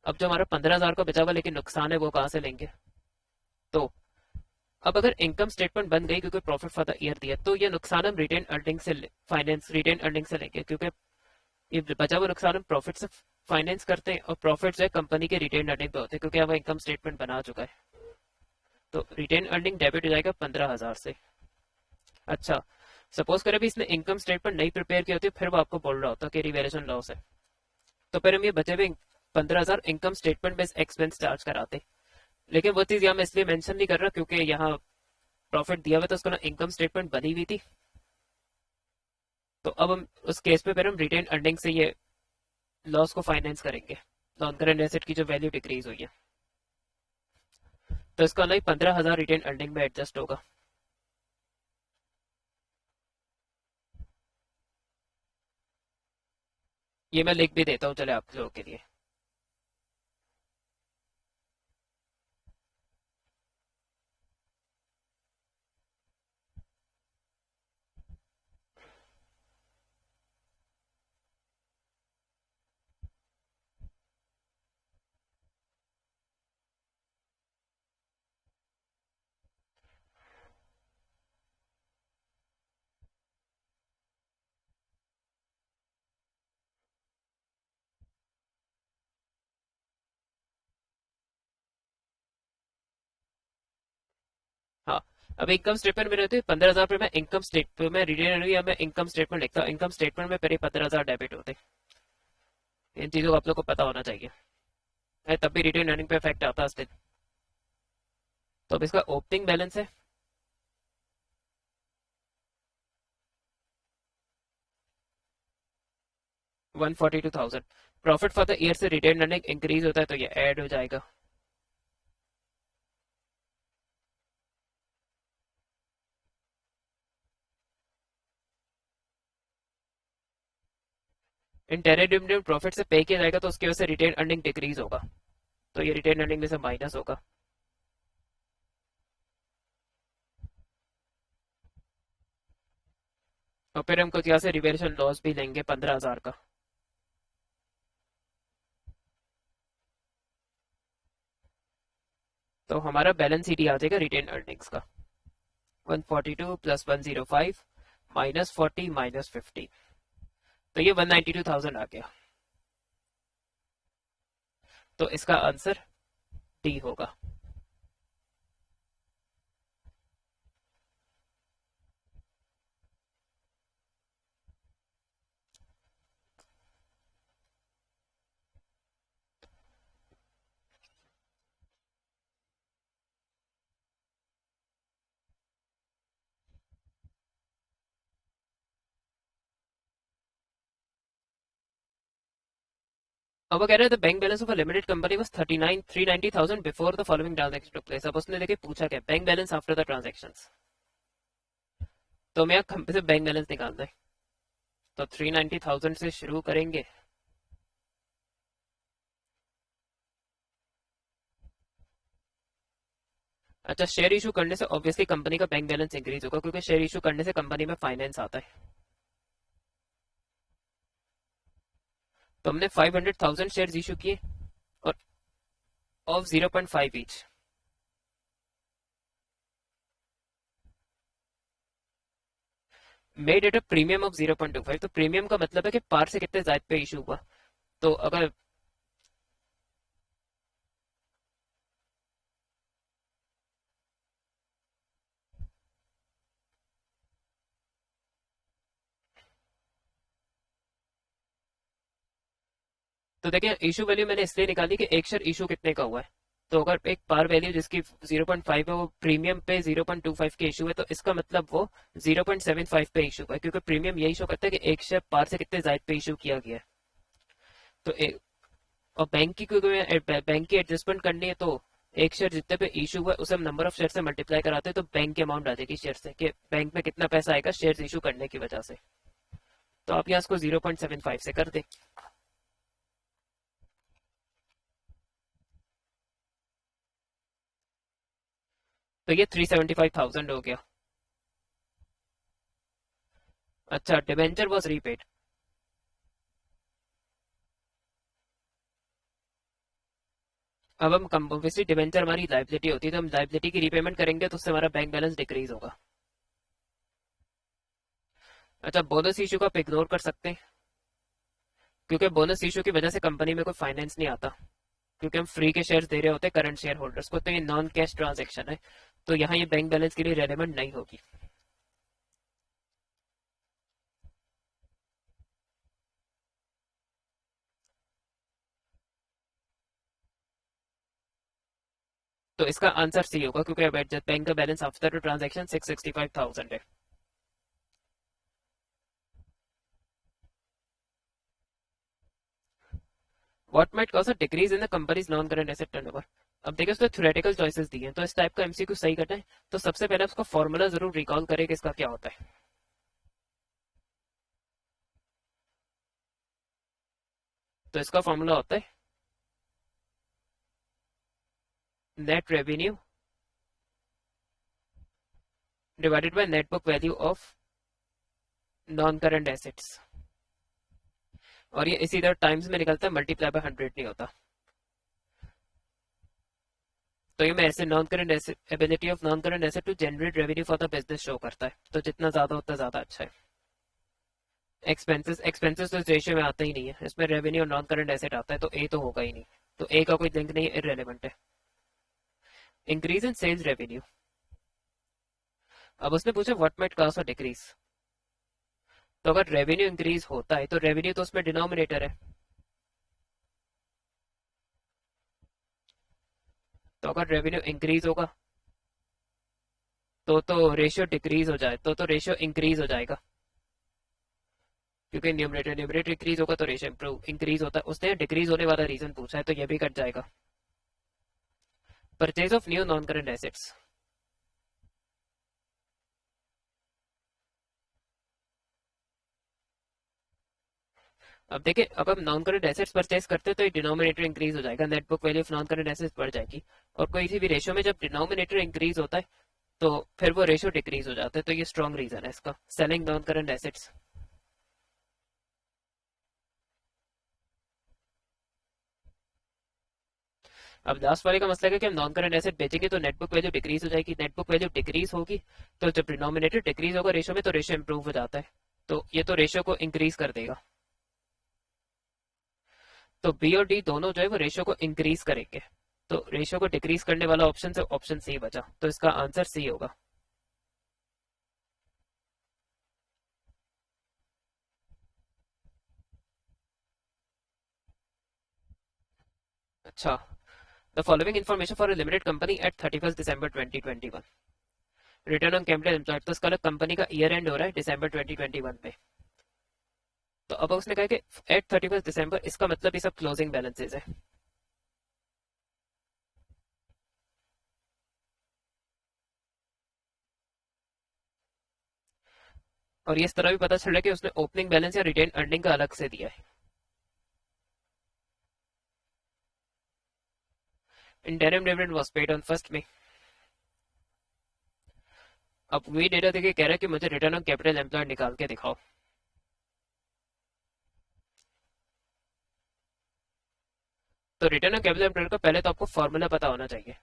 अब जो हमारा 15,000 का बचा हुआ लेकिन नुकसान है वो कहाँ से लेंगे। तो अब अगर इनकम स्टेटमेंट बन गई क्योंकि प्रॉफिट फॉर द ईयर दिया, तो ये नुकसान हम रिटेन अर्निंग से फाइनेंस रिटेन अर्निंग से लेंगे, क्योंकि ये बचा हुआ नुकसान हम प्रॉफिट से फाइनेंस करते हैं, और प्रॉफिट जो है कंपनी के रिटेन अर्निंग पे होते हैं, क्योंकि अब इनकम स्टेटमेंट बना चुका है। तो रिटेन अर्निंग डेबिट हो जाएगा 15,000 से। अच्छा, सपोज करें भी इसने इनकम स्टेटमेंट नहीं प्रिपेयर की होती, फिर वो आपको बोल रहा होता कि रिवेल्यूशन लॉस है, तो फिर हम ये बचे हुए 15,000 income statement based expense charge कराते। लेकिन वो चीज यहाँ मैं इसलिए मेंशन नहीं कर रहा क्योंकि यहाँ प्रॉफिट दिया हुआ था, उसको ना इनकम स्टेटमेंट बनी हुई थी। तो अब हम उस केस पे फिर हम रिटेन अर्निंग से ये लॉस को फाइनेंस करेंगे, नॉन करेंट एसेट की जो वैल्यू डिक्रीज हुई है। तो इसका नहीं 15,000 रिटेन अर्निंग में एडजस्ट होगा। ये मैं लिख भी देता हूँ चले आप लोगों के लिए। हाँ, अब इनकम स्टेटमेंट में रहते 15,000 पे मैं इनकम स्टेटमेंट में रिटेन अर्निंग या मैं इनकम स्टेटमेंट लिखता हूँ, इनकम स्टेटमेंट में पहले 15,000 डेबिट होते। इन चीजों को आप लोग को पता होना चाहिए, तब भी रिटेन अर्निंग पे इफेक्ट आता है उस दिन। तो अब इसका ओपनिंग बैलेंस है 142,000। प्रॉफिट फॉर द ईयर से रिटेन अर्निंग इंक्रीज होता है, तो ये ऐड हो जाएगा। इंटेरियर डिविडेंड प्रॉफिट से पे किया जाएगा, तो उसकी वजह से रिटेन अर्निंग डिक्रीज होगा, तो ये रिटेन अर्निंग में से माइनस होगा। और फिर हम कुछ यहाँ से रिवेल्यूशन लॉस भी लेंगे 15,000 का। तो हमारा बैलेंस शीट आ जाएगा रिटेन अर्निंग्स का 142 प्लस 105 माइनस 40 माइनस 50, तो ये 192,000 आ गया। तो इसका आंसर डी होगा। अब वो कह रहे थे bank balance of a limited company was 390,000 before the following transaction took place. अब उसने देखे पूछा क्या bank balance after the transactions, तो हमें यहाँ से बैंक बैलेंस निकालना है। तो 390,000 से शुरू करेंगे। अच्छा, शेयर इशू करने से ऑब्वियसली कंपनी का बैंक बैलेंस इंक्रीज होगा, क्योंकि शेयर इशू करने से कंपनी में फाइनेंस आता है। तो हमने 500,000 शेयर इशू किए, और of 0.5 each. Made at a premium of 0.25। तो प्रीमियम का मतलब है कि पार से कितने ज्यादा पे इशू हुआ। तो अगर तो देखिए, इशू वैल्यू मैंने इसलिए निकाली कि एक शेयर इशू कितने का हुआ है। तो अगर एक पार वैल्यू जिसकी 0.5 है वो प्रीमियम पे 0.25 के इशू है, तो इसका मतलब वो 0.75 पे इशू है, क्योंकि प्रीमियम यही शो करता है कि एक शेयर पार से कितने ज्यादा पे इशू किया गया है। तो और बैंक की एडजस्टमेंट करनी है, तो एक शेयर जितने पे इशू हुआ है उसे हम नंबर ऑफ शेयर से मल्टीप्लाई कराते हैं, तो बैंक की अमाउंट आ जाएगी शेयर से, कि बैंक में कितना पैसा आएगा शेयर इशू करने की वजह से। तो आप यहाँ इसको 0.75 से कर दें। तो ये 375,000 हो गया। अच्छा, डिवेंचर वॉज रीपेड। अब हम ऑब्वियसली डिवेंचर हमारी लाइबिलिटी होती है, तो हम लाइबिलिटी की रीपेमेंट करेंगे तो उससे हमारा बैंक बैलेंस डिक्रीज होगा। अच्छा, बोनस इशू को आप इग्नोर कर सकते हैं, क्योंकि बोनस इशू की वजह से कंपनी में कोई फाइनेंस नहीं आता, क्योंकि हम फ्री के शेयर्स दे रहे होते हैं करंट शेयर होल्डर्स को, तो ये नॉन कैश ट्रांजेक्शन है, तो यहाँ ये बैंक बैलेंस के लिए रेलेवेंट नहीं होगी। तो इसका आंसर सी होगा, क्योंकि बैंक का बैलेंस आफ्टर ट्रांजेक्शन 665,000 है। What might cause a decrease in the companies non current asset turnover. अब देखिए उसने थ्योरेटिकल चॉइसेस दी हैं, तो इस टाइप का एमसीक्यू सही करना है तो सबसे पहले उसका फॉर्मूला जरूर रिकॉल करें कि इसका क्या होता है। तो इसका फॉर्मूला होता है net revenue divided by net book value of non current assets, और ये इसी तरह टाइम्स में निकलता है, मल्टीप्लाई बाय 100 नहीं होता। तो ये मैं ऐसे non current asset ability of non current asset to generate revenue for the business show करता है, तो जितना ज्यादा उतना ज्यादा अच्छा है। एक्सपेंसेस एक्सपेंसेस तो इस रेशियो में आता ही नहीं है, इसमें रेवेन्यू और नॉन करंट एसेट आता है, तो ए तो होगा ही नहीं, तो ए का कोई लिंक नहीं है, इररेलेवेंट है। इंक्रीज इन सेल्स रेवेन्यू, अब उसने पूछा what might cause a decrease, तो अगर रेवेन्यू इंक्रीज होता है तो रेवेन्यू तो उसमें डिनोमिनेटर है, तो अगर रेवेन्यू इंक्रीज होगा तो रेशियो डिक्रीज हो जाए, तो रेशियो इंक्रीज हो जाएगा, क्योंकि न्यूमरेटर न्यूमरेटर इंक्रीज होगा तो रेशियो इंप्रूव इंक्रीज होता है। उसने डिक्रीज होने वाला रीजन पूछा है, तो ये भी कट जाएगा। Purchase of new non current assets, अब देखिए अब हम नॉन करंट एसेट्स परचेज करते हैं तो ये डिनोमिनेटर इंक्रीज हो जाएगा, net book value of non current assets बढ़ जाएगी, और कोई सी भी रेशियो में जब डिनोमिनेटर इंक्रीज होता है तो फिर वो रेशियो डिक्रीज हो जाता है, तो ये स्ट्रॉन्ग रीजन है इसका, सेलिंग नॉन करंट एसेट्स। अब लास्ट वाले का मसला है कि हम नॉन करंट एसेट बेचेंगे तो नेट बुक वैल्यू डिक्रीज हो जाएगी, नेट बुक वैल्यू डिक्रीज होगी तो जब डिनोमिनेटर डिक्रीज होगा रेशियो में तो रेशियो इंप्रूव हो जाता है, तो ये तो रेशियो को इंक्रीज कर देगा, तो बी और डी दोनों जो है वो रेशियो को इंक्रीज करेंगे, तो रेशियो को डिक्रीज करने वाला ऑप्शन से ऑप्शन सी बचा, तो इसका आंसर सी होगा। अच्छा, the following information for a limited company at 31 December 2021, return on capital employed, तो इसका कंपनी का ईयर एंड हो रहा है दिसंबर 2021 में, तो अब उसने कहा कि एट 31 दिसंबर, इसका मतलब ये सब क्लोजिंग बैलेंसेज है। और ये इस तरह भी पता चल रहा है कि उसने ओपनिंग बैलेंस या रिटेन अर्निंग का अलग से दिया है। Interim dividend was paid on first में। अब वही डेटा देखिए कह रहा है कि मुझे रिटर्न ऑन कैपिटल एम्प्लॉयड निकाल के दिखाओ, तो रिटर्न ऑन कैपिटल एम्प्लॉयड का पहले तो आपको फॉर्मूला पता होना चाहिए।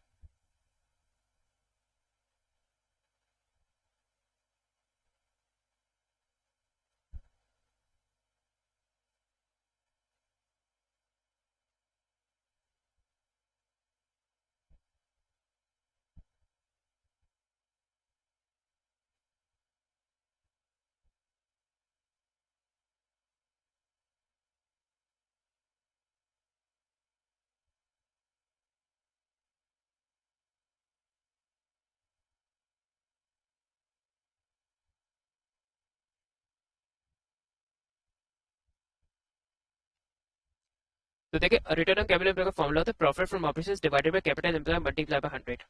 तो देखिए रिटर्न ऑन कैपिटल एम्प्लॉयड का फॉर्मूला होता है profit from operations divided by capital employed multiply by 100,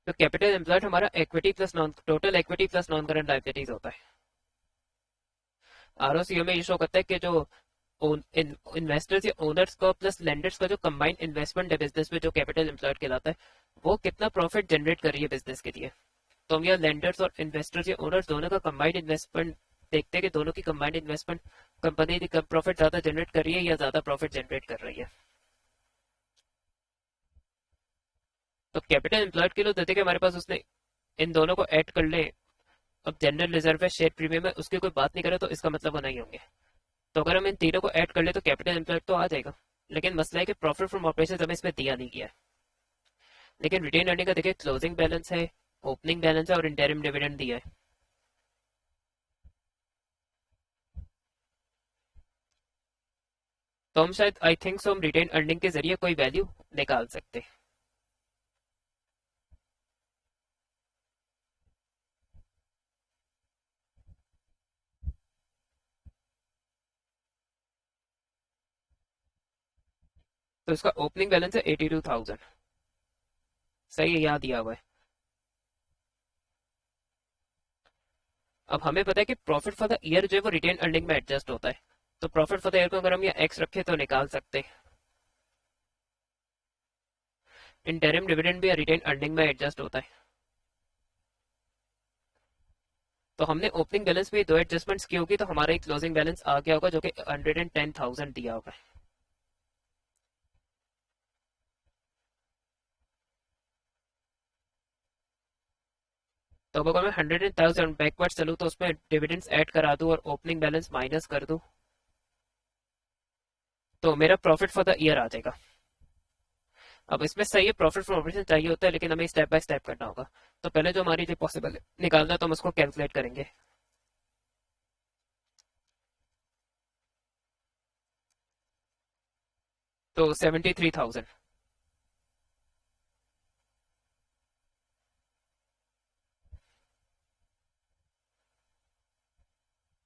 तो कैपिटल एम्प्लॉयड हमारा equity plus non total equity plus non current liabilities होता है। आरओसीओ में ये शो करता है कि जो इन्वेस्टर्स या ओनर्स का प्लस लेंडर्स का जो कंबाइंड इन्वेस्टमेंट है बिजनेस में, जो कैपिटल एम्प्लॉयड कहलाता है, वो कितना प्रॉफिट जनरेट कर रही है बिजनेस के लिए। तो हम यहाँ लेंडर्स और इन्वेस्टर्स या ओनर्स दोनों का कंबाइंड इन्वेस्टमेंट देखते हैं कि दोनों की कंबाइंड इन्वेस्टमेंट कंपनी की प्रॉफिट ज्यादा जनरेट कर रही है या ज्यादा प्रॉफिट जनरेट कर रही है। कैपिटल एम्प्लॉयड के लिए देते कि हमारे पास उसने इन दोनों को ऐड कर ले। अब जनरल रिजर्व है, शेयर प्रीमियम है, उसकी कोई बात नहीं करे तो इसका मतलब वो नहीं होंगे। तो अगर हम इन तीनों को ऐड कर ले तो कैपिटल एम्प्लॉयड तो आ जाएगा। लेकिन मसला है कि प्रॉफिट फ्रॉम ऑपरेशन हमें इसमें दिया नहीं गया है। लेकिन रिटेन अर्निंग का देखिए क्लोजिंग बैलेंस है, ओपनिंग बैलेंस है और इंटरिम डिविडेंड दिया है। तो हम शायद आई थिंक सो हम रिटेन अर्निंग के जरिए कोई वैल्यू निकाल सकते हैं। तो इसका ओपनिंग बैलेंस है 82,000। सही है, यहाँ दिया हुआ है। अब हमें पता है कि प्रॉफिट फॉर द ईयर जो है वो रिटेन अर्निंग में एडजस्ट होता है। तो प्रॉफिट फॉर द ईयर को अगर हम यहाँ एक्स रखें तो निकाल सकते हैं। इंटरिम डिविडेंड भी रिटेन अर्निंग में एडजस्ट होता है। तो हमने ओपनिंग बैलेंस में दो एडजस्टमेंट्स की होगी तो हमारा एक क्लोजिंग बैलेंस आ गया होगा जो कि 110,000 दिया होगा। तो अब अगर मैं 110,000 बैकवर्ड चलूँ तो उसमें डिविडेंड्स ऐड करा दूं और ओपनिंग बैलेंस माइनस कर दूं तो मेरा प्रॉफिट फॉर द ईयर आ जाएगा। अब इसमें सही है, प्रॉफिट फ्रॉम ऑपरेशन चाहिए होता है लेकिन हमें स्टेप बाय स्टेप करना होगा। तो पहले जो हमारी लिए पॉसिबल है निकालना तो हम उसको कैलकुलेट करेंगे। तो 73,000।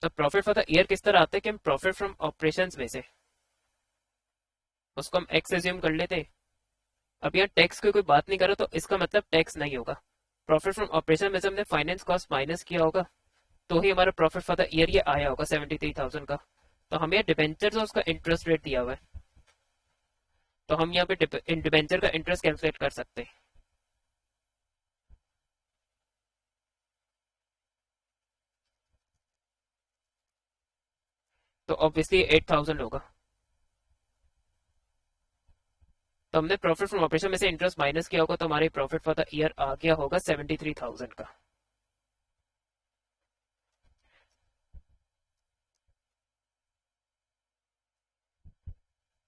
तो प्रॉफिट फॉर द ईयर किस तरह आते हैं कि हम प्रॉफिट फ्रॉम ऑपरेशन में से उसको हम एक्स एज्यूम कर लेते हैं। अब यहाँ टैक्स की कोई बात नहीं करो तो इसका मतलब टैक्स नहीं होगा। प्रॉफिट फ्रॉम ऑपरेशन में से हमने फाइनेंस कॉस्ट माइनस किया होगा तो ही हमारा प्रॉफिट फॉर द ईयर ये आया होगा 73,000 का। तो हमें डिबेंचर उसका इंटरेस्ट रेट दिया हुआ है तो हम यहाँ पे डिबेंचर का इंटरेस्ट कैलकुलेट कर सकते हैं। तो ऑब्वियसली 8,000 होगा। तो हमने प्रॉफिट फ्रॉम ऑपरेशन में से इंटरेस्ट माइनस किया होगा तो हमारी प्रॉफिट फॉर द ईयर आ गया होगा 73,000 का।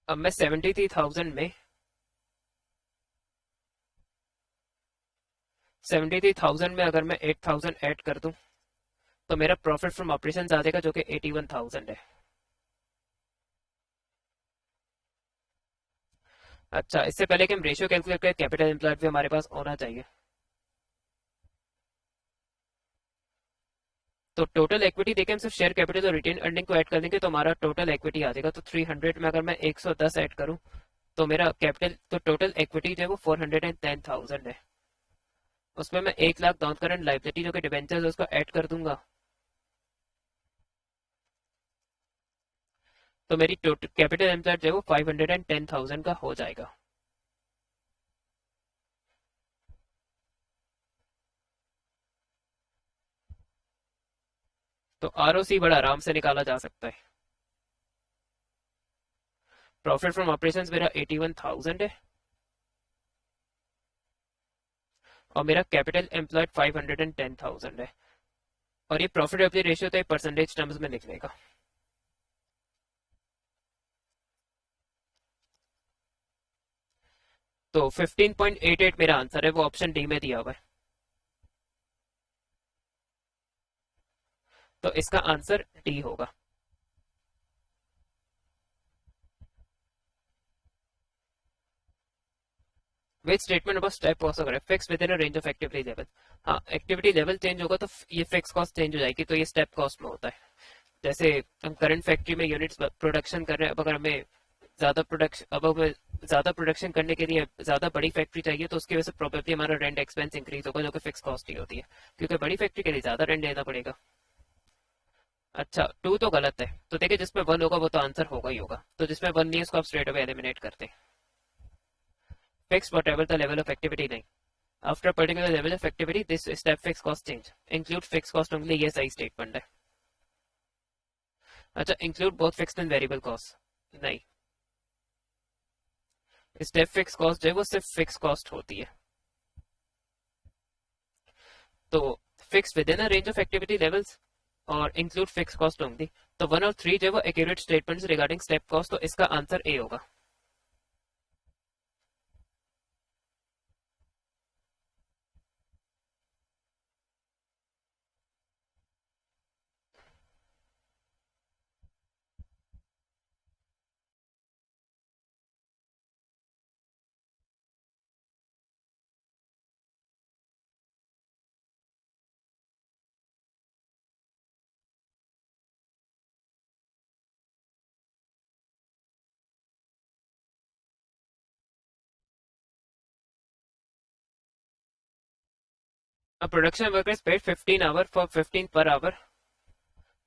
अब मैं 73,000 में अगर मैं 8,000 ऐड कर दूं तो मेरा प्रॉफिट फ्रॉम ऑपरेशन आ जाएगा जो कि 81,000 है। अच्छा, इससे पहले कि हम रेशियो कैलकुलेट करें कैपिटल एम्प्लॉयड भी हमारे पास होना चाहिए। तो टोटल इक्विटी देखें, हम सिर्फ शेयर कैपिटल और रिटेन अर्निंग को ऐड कर देंगे तो हमारा टोटल इक्विटी आ जाएगा। तो 300 में अगर मैं 110 ऐड करूं तो मेरा कैपिटल तो टोटल इक्विटी जो है वो 410,000 है। उसमें मैं 1 लाख डाउन करंट लाइबिलिटी जो कि डिबेंचर है उसको ऐड कर दूंगा तो मेरी टोटल कैपिटल एम्प्लॉयड जो है वो 510,000 का हो जाएगा। तो आरओसी बड़ा आराम से निकाला जा सकता है। प्रॉफिट फ्रॉम ऑपरेशंस मेरा 81,000 है और मेरा कैपिटल एम्प्लॉयड 510,000 है। और ये प्रॉफिटेबिलिटी रेशियो तो परसेंटेज टर्म्स में लिखने का। तो 15.88 मेरा आंसर है, वो ऑप्शन डी में दिया हुआ है। तो इसका आंसर डी होगा। Which statement about step cost अगर fix within a range of activity level. हाँ, एक्टिविटी लेवल चेंज होगा तो ये फिक्स कॉस्ट चेंज हो जाएगी, तो ये स्टेप कॉस्ट में होता है। जैसे हम करंट फैक्ट्री में यूनिट्स प्रोडक्शन कर रहे हैं, अब अगर हमें हमें ज्यादा प्रोडक्शन करने के लिए ज्यादा बड़ी फैक्ट्री चाहिए तो उसकी वजह से प्रोबेबली हमारा रेंट एक्सपेंस इंक्रीज होगा जो कि फिक्स कॉस्ट ही होती है, क्योंकि बड़ी फैक्ट्री के लिए ज्यादा रेंट देना पड़ेगा। अच्छा, टू तो गलत है। तो देखिए जिसमें वन होगा वो तो आंसर होगा ही होगा, तो जिसमें वन नहीं है उसको आप स्ट्रेट अवे एलिमिनेट करते हैं। Fix whatever the level of activity नहीं। After particular level of activity this step fix cost change include fix cost only, ये सही स्टेटमेंट है। अच्छा, include both fixed and variable cost नहीं। Step fix cost जो है वो सिर्फ फिक्स कॉस्ट होती है। तो fix within a range of activity levels और इंक्लूड फिक्स कॉस्ट होंगी। तो 1 और 3 जो वो accurate statements regarding step cost, तो इसका आंसर ए होगा। A production worker is paid 15 hour for 15 per hour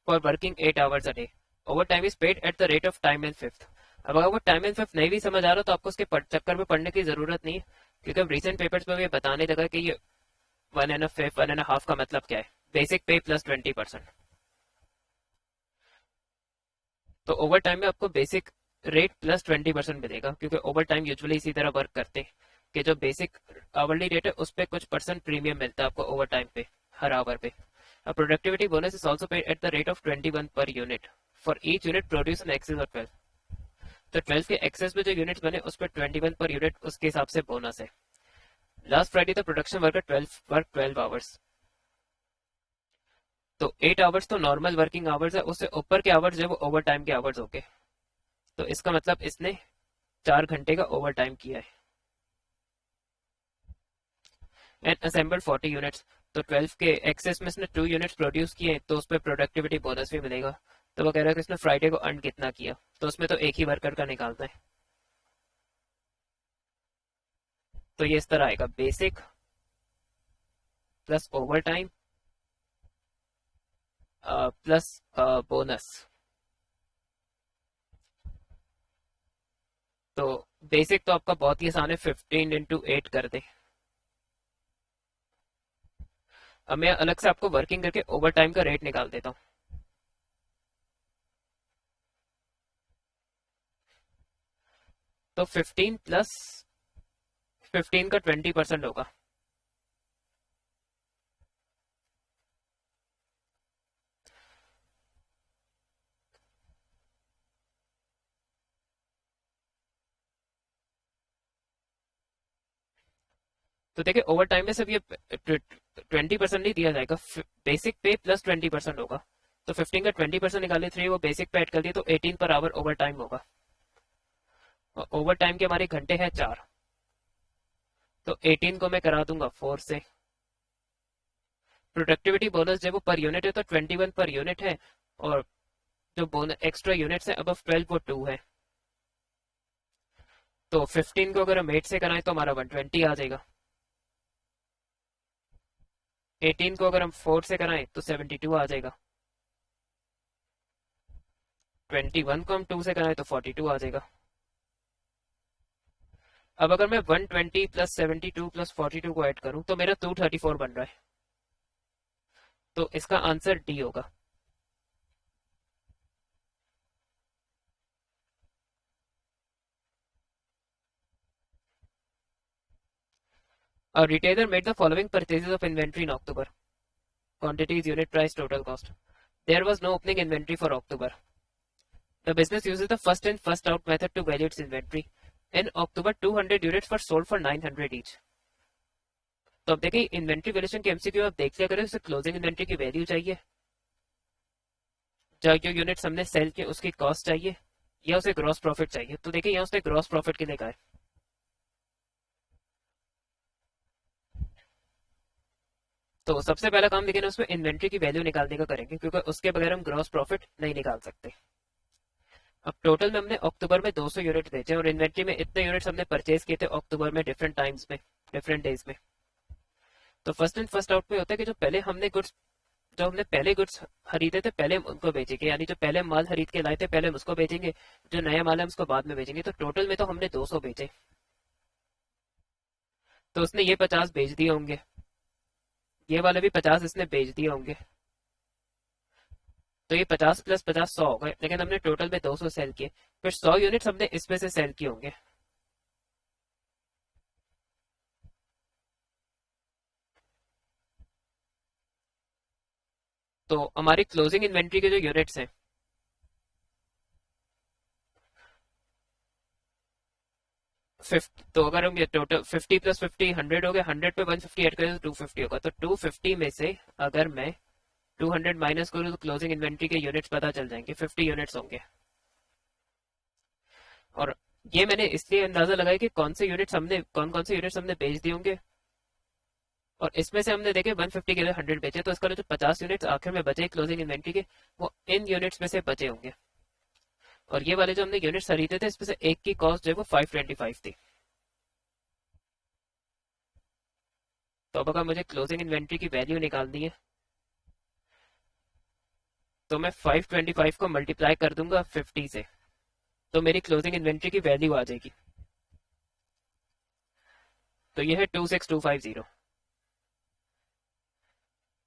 for working 8 hours a day. Overtime is paid at the rate of time and fifth. अब अगर वो time and fifth नहीं भी समझ आ रहा तो आपको उसके चक्कर में पढ़ने की जरूरत नहीं है, क्योंकि अब रिसेंट पेपर्स में भी बताने लगा कि ये 1 1/5 1 1/2 का मतलब क्या है। बेसिक पे प्लस 20%। तो ओवर टाइम में आपको बेसिक रेट प्लस 20% मिलेगा, क्योंकि ओवर टाइम यूजुअली इसी तरह वर्क करते हैं कि जो बेसिक आवरली रेट है उस पर कुछ परसेंट प्रीमियम मिलता है आपको ओवर टाइम पे, हर आवर पे। A productivity bonus is also paid at the rate of 21 per unit for each unit produced in excess of 12. तो 12 के एक्सेस में जो यूनिट्स बने उस पर 21 पर यूनिट उसके हिसाब से बोनस है। Last Friday the production worker 12 hours. तो 8 आवर्स तो नॉर्मल वर्किंग आवर्स है, उससे ऊपर के आवर्स जो वो ओवर टाइम के आवर्स हो गए। तो इसका मतलब इसने 4 घंटे का ओवर टाइम किया है। And assembled 40 units. तो 12 के एक्सेस में इसने 2 यूनिट्स प्रोड्यूस किए, तो उस पर प्रोडक्टिविटी बोनस भी मिलेगा। तो वो कह रहा है कि इसने फ्राइडे को अर्न कितना किया, तो उसमें तो एक ही वर्कर का निकालना है। तो ये इस तरह आएगा, basic plus over time plus bonus. तो बेसिक तो आपका बहुत ही आसान है, 15 × 8 कर दे। अब मैं अलग से आपको वर्किंग करके ओवर टाइम का रेट निकाल देता हूँ। तो 15 प्लस 15 का 20% होगा। तो देखिए ओवर टाइम में सिर्फ ये 20% नहीं दिया जाएगा, बेसिक पे प्लस 20% होगा। तो 15 का 20% निकाले 3, वो बेसिक पे ऐड कर दिया तो 18 पर आवर ओवर टाइम होगा। और ओवर टाइम के हमारे घंटे हैं 4, तो 18 को मैं करा दूंगा 4 से। प्रोडक्टिविटी बोनस जब वो पर यूनिट है तो 21 पर यूनिट है, और जो बोनस एक्स्ट्रा यूनिट्स है अब 12 वो 2 है। तो 15 को अगर हम 8 से कराएं तो हमारा 120 आ जाएगा। 18 को अगर हम 4 से कराएं तो 72 आ जाएगा। 21 को हम 2 से कराएं तो 42 आ जाएगा। अब अगर मैं 120 प्लस 72 प्लस 42 को ऐड करूं तो मेरा 234 बन रहा है। तो इसका आंसर डी होगा। A retailer made the following purchases of inventory in October. Quantities, unit price, total cost. There was no opening inventory for October. The business uses the first in first out method to value its inventory. In October 200 units were sold for 900 each. तो अब देखिए inventory valuation के MCQ आप देख लिया करें, उसे closing inventory की वैल्यू चाहिए, जो यूनिट्स हमने सेल किए उसकी कॉस्ट चाहिए, या उसे ग्रॉस प्रॉफिट चाहिए। तो देखिए यहाँ उसने ग्रॉस प्रॉफिट के लिए कहा है। तो सबसे पहला काम देखिए ना, उसमें इन्वेंट्री की वैल्यू निकालने का करेंगे, क्योंकि उसके बगैर हम ग्रॉस प्रॉफिट नहीं निकाल सकते। अब टोटल में हमने अक्टूबर में 200 यूनिट बेचे और इन्वेंट्री में इतने यूनिट्स हमने परचेज किए थे अक्टूबर में, डिफरेंट टाइम्स में, डिफरेंट डेज में। तो फर्स्ट इन फर्स्ट आउट में होता है कि जो हमने पहले गुड्स खरीदे थे पहले हम उनको बेचेंगे, यानी जो पहले माल खरीद के लाए थे पहले हम उसको बेचेंगे, जो नया माल है हम उसको बाद में बेचेंगे। तो टोटल में तो हमने 200 बेचे, तो उसने ये 50 बेच दिए होंगे, ये वाले भी 50 इसने बेच दिए होंगे। तो ये 50 प्लस 50 100 हो गए, लेकिन हमने टोटल में 200 सेल किए, फिर 100 यूनिट्स हमने इसमें से सेल किए होंगे। तो हमारी क्लोजिंग इन्वेंट्री के जो यूनिट्स हैं, 50, तो अगर हम ये टोटल 50 प्लस 50 100 हो गया, 100 पे 150 ऐड करें तो 250 होगा। तो 250 में से अगर मैं 200 माइनस करूँ तो क्लोजिंग इन्वेंट्री के यूनिट्स पता चल जाएंगे, 50 यूनिट्स होंगे। और ये मैंने इसलिए अंदाजा लगाया कि कौन कौन से यूनिट्स हमने बेच दिए होंगे, और इसमें से हमने देखे 150 के लिए 100 बेचे, तो इसका जो 50 यूनिट्स आखिर में बचे क्लोजिंग इन्वेंट्री के, वो इन यूनिट्स में से बचे होंगे। और ये वाले जो हमने यूनिट्स खरीदे थे, इसमें से एक की कॉस्ट जो है वो 525 थी। तो अब अगर मुझे क्लोजिंग इन्वेंट्री की वैल्यू निकालनी है, तो मैं 525 को मल्टीप्लाई कर दूंगा 50 से, तो मेरी क्लोजिंग इन्वेंट्री की वैल्यू आ जाएगी। तो ये है 26250।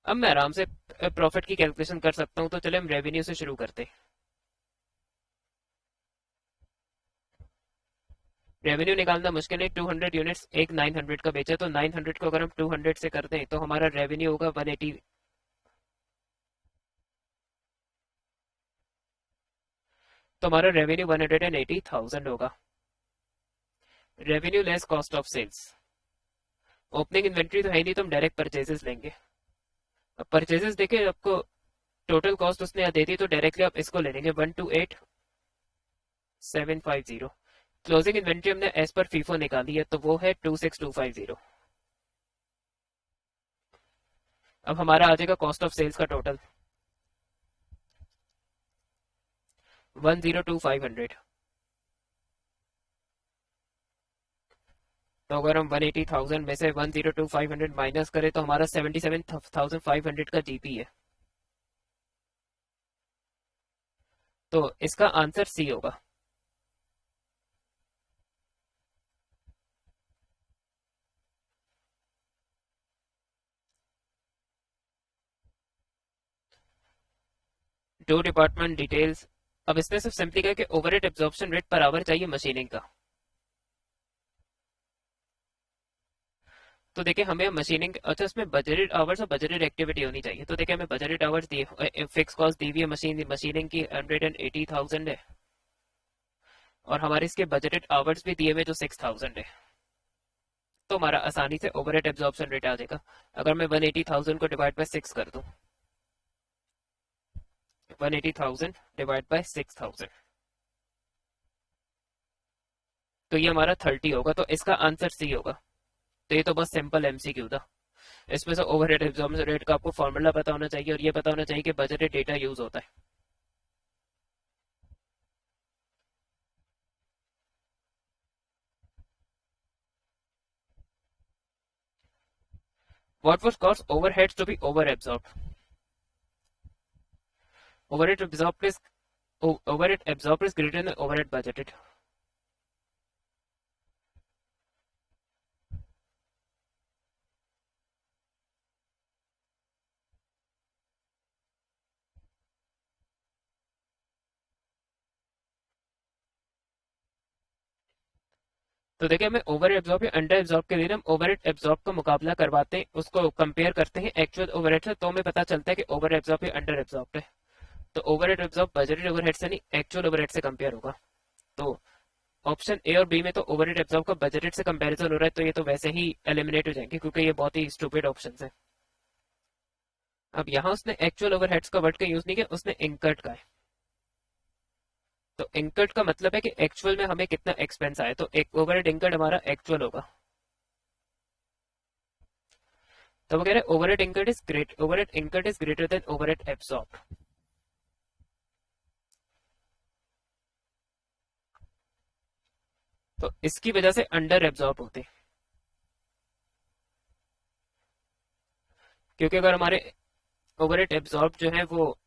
अब मैं आराम से प्रॉफिट की कैलकुलेशन कर सकता हूं, तो चले हम रेवेन्यू से शुरू करते हैं। रेवेन्यू निकालना मुश्किल है, 200 यूनिट्स एक 900 का बेचा, तो 900 को अगर हम 200 से कर दें तो हमारा रेवेन्यू होगा 180, तो हमारा रेवेन्यू 180,000 होगा। Revenue less cost of sales. Opening inventory तो है नहीं, तो हम डायरेक्ट परचेजेस लेंगे। अब परचेजेस देखे आपको टोटल कॉस्ट उसने दे दी, तो डायरेक्टली आप इसको ले लेंगे 128750। क्लोजिंग इन्वेंट्री हमने एज पर फीफो निकाली है, तो वो है 26250। अब हमारा आ जाएगा कॉस्ट ऑफ सेल्स का टोटल 102,500। तो अगर हम 180,000 में से 102,500 माइनस करें तो हमारा 77,500 का जीपी है। तो इसका आंसर सी होगा। Two department details. अब इसने सिर्फ सिंपली कहा कि overhead absorption rate per hour चाहिए मशीनिंग का। तो देखिए हमें मशीनिंग, अच्छा इसमें बजटेड आवर्स और बजटेड एक्टिविटी होनी चाहिए। तो देखिए हमें बजटेड आवर्स दिए, फिक्स कॉस्ट दी हुई है मशीनिंग की 180,000 है, और हमारे इसके बजटेड आवर्स भी दिए हुए जो 6,000 है। तो हमारा आसानी से ओवरहेड एब्जॉर्प्शन रेट आ जाएगा। अगर मैं 180,000 को डिवाइड बाय 6 कर दूं, 180,000 डिवाइड बाय 6,000, तो ये हमारा 30 होगा। तो इसका आंसर सी होगा। तो ये तो बस सिंपल एमसीक्यू था। इसमें से ओवरहेड एब्जॉर्प्शन रेट का आपको फॉर्मूला पता होना चाहिए, और ये पता होना चाहिए कि बजटेड डेटा यूज होता है। What was cost overheads to be over absorbed? Overhead absorbed is overhead absorbed is greater than overhead budgeted. तो देखिए हमें ओवर एब्जॉर्ब या अंडर एब्जॉर्ब के लिए हम ओवर एब्जॉर्ब का मुकाबला करवाते हैं, उसको कंपेयर करते हैं एक्चुअल ओवरहेड से, तो हमें पता चलता है कि ओवर एब्जॉर्ब या अंडर एब्जॉर्ब है। तो ओवर एब्जॉर्ब बजटेड ओवरहेड से नहीं, एक्चुअल ओवरहेड से कंपेयर होगा। तो ऑप्शन ए और बी में तो ओवर एब्जॉर्ब का बजटेड से कंपेरिजन हो रहा है, तो ये तो वैसे ही एलिमिनेट हो जाएंगे क्योंकि ये बहुत ही स्टूपिड ऑप्शन है। अब यहाँ उसने एक्चुअल ओवरहेड्स का वर्ड का यूज नहीं किया, उसने इंकर्ड का है। तो इंकर्ड का मतलब है कि एक्चुअल में हमें कितना एक्सपेंस आया, तो एक ओवरहेड इंकर्ड हमारा एक्चुअल होगा। तो वो कह रहे overhead incurred is greater than overhead absorb. तो इसकी वजह से अंडर एब्सॉर्ब होते हैं, क्योंकि अगर हमारे ओवरहेड एब्सॉर्ब जो है वो,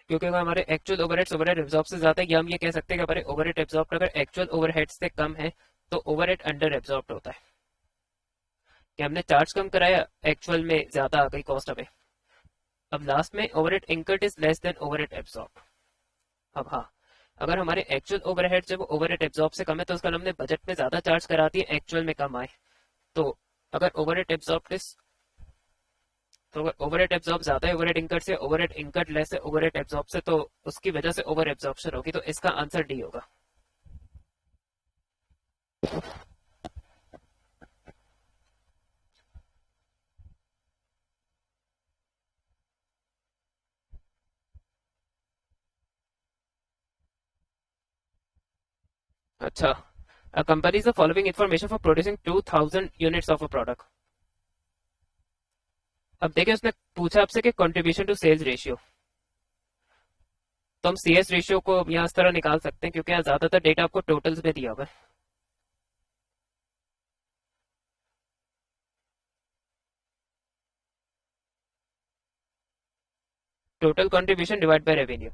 क्योंकि अगर हमारे एक्चुअल ओवरहेड्स ओवरहेड एब्सॉर्ब से ज्यादा है, या हम ये कह सकते हैं कि हमारे ओवरहेड एब्सॉर्ब अगर एक्चुअल ओवरहेड से कम है तो ओवरहेड अंडर एब्सॉर्ब होता है, कि हमने चार्ज कम कराया, एक्चुअल में ज्यादा आ गई कॉस्ट हमें। अब लास्ट में overhead incurred is less than overhead absorb. अब हाँ, अगर हमारे एक्चुअल ओवरहेड जो वो ओवरहेड एब्सॉर्ब से कम है, तो उसका हमने बजट में ज्यादा चार्ज करा दिए, एक्चुअल में कम आए। तो अगर ओवरहेड एब्सॉर्ब इज तो अगर ओवरहेड एब्जॉर्ब ज्यादा है ओवरहेड इंकर्ड से, ओवरहेड इंकर्ड लेस है ओवरहेड एब्जॉर्ब से, तो उसकी वजह से ओवर एब्जॉर्प्शन होगी, तो इसका आंसर डी होगा। अच्छा, a company is the following information for producing 2000 units of a product। अब देखिए उसने पूछा आपसे कि कंट्रीब्यूशन टू सेल्स रेशियो, तो हम सीएस रेशियो को यहाँ इस तरह निकाल सकते हैं, क्योंकि यहाँ ज्यादातर डेटा आपको टोटल्स में दिया हुआ है। Total contribution divide by revenue,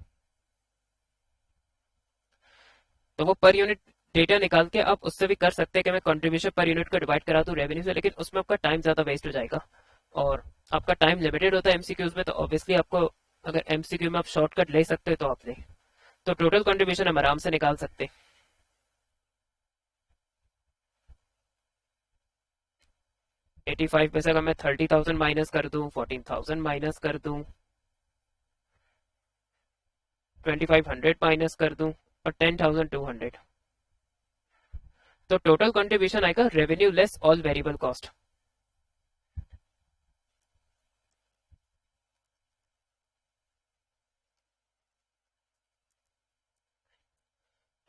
तो वो पर यूनिट डेटा निकाल के आप उससे भी कर सकते हैं कि मैं कंट्रीब्यूशन पर यूनिट को डिवाइड करा दूं रेवेन्यू से, लेकिन उसमें आपका टाइम ज्यादा वेस्ट हो जाएगा और आपका टाइम लिमिटेड होता है एमसीक्यूज में, तो ऑब्वियसली आपको अगर एमसीक्यू में आप शॉर्टकट ले सकते हो तो आप ले, तो टोटल कंट्रीब्यूशन हम आराम से निकाल सकते हैं। 85 में से अगर मैं 30,000 माइनस कर दूं, 14,000 माइनस कर दूं, 2500 माइनस कर दूं और 10,200, तो टोटल कंट्रीब्यूशन आएगा revenue less all variable cost.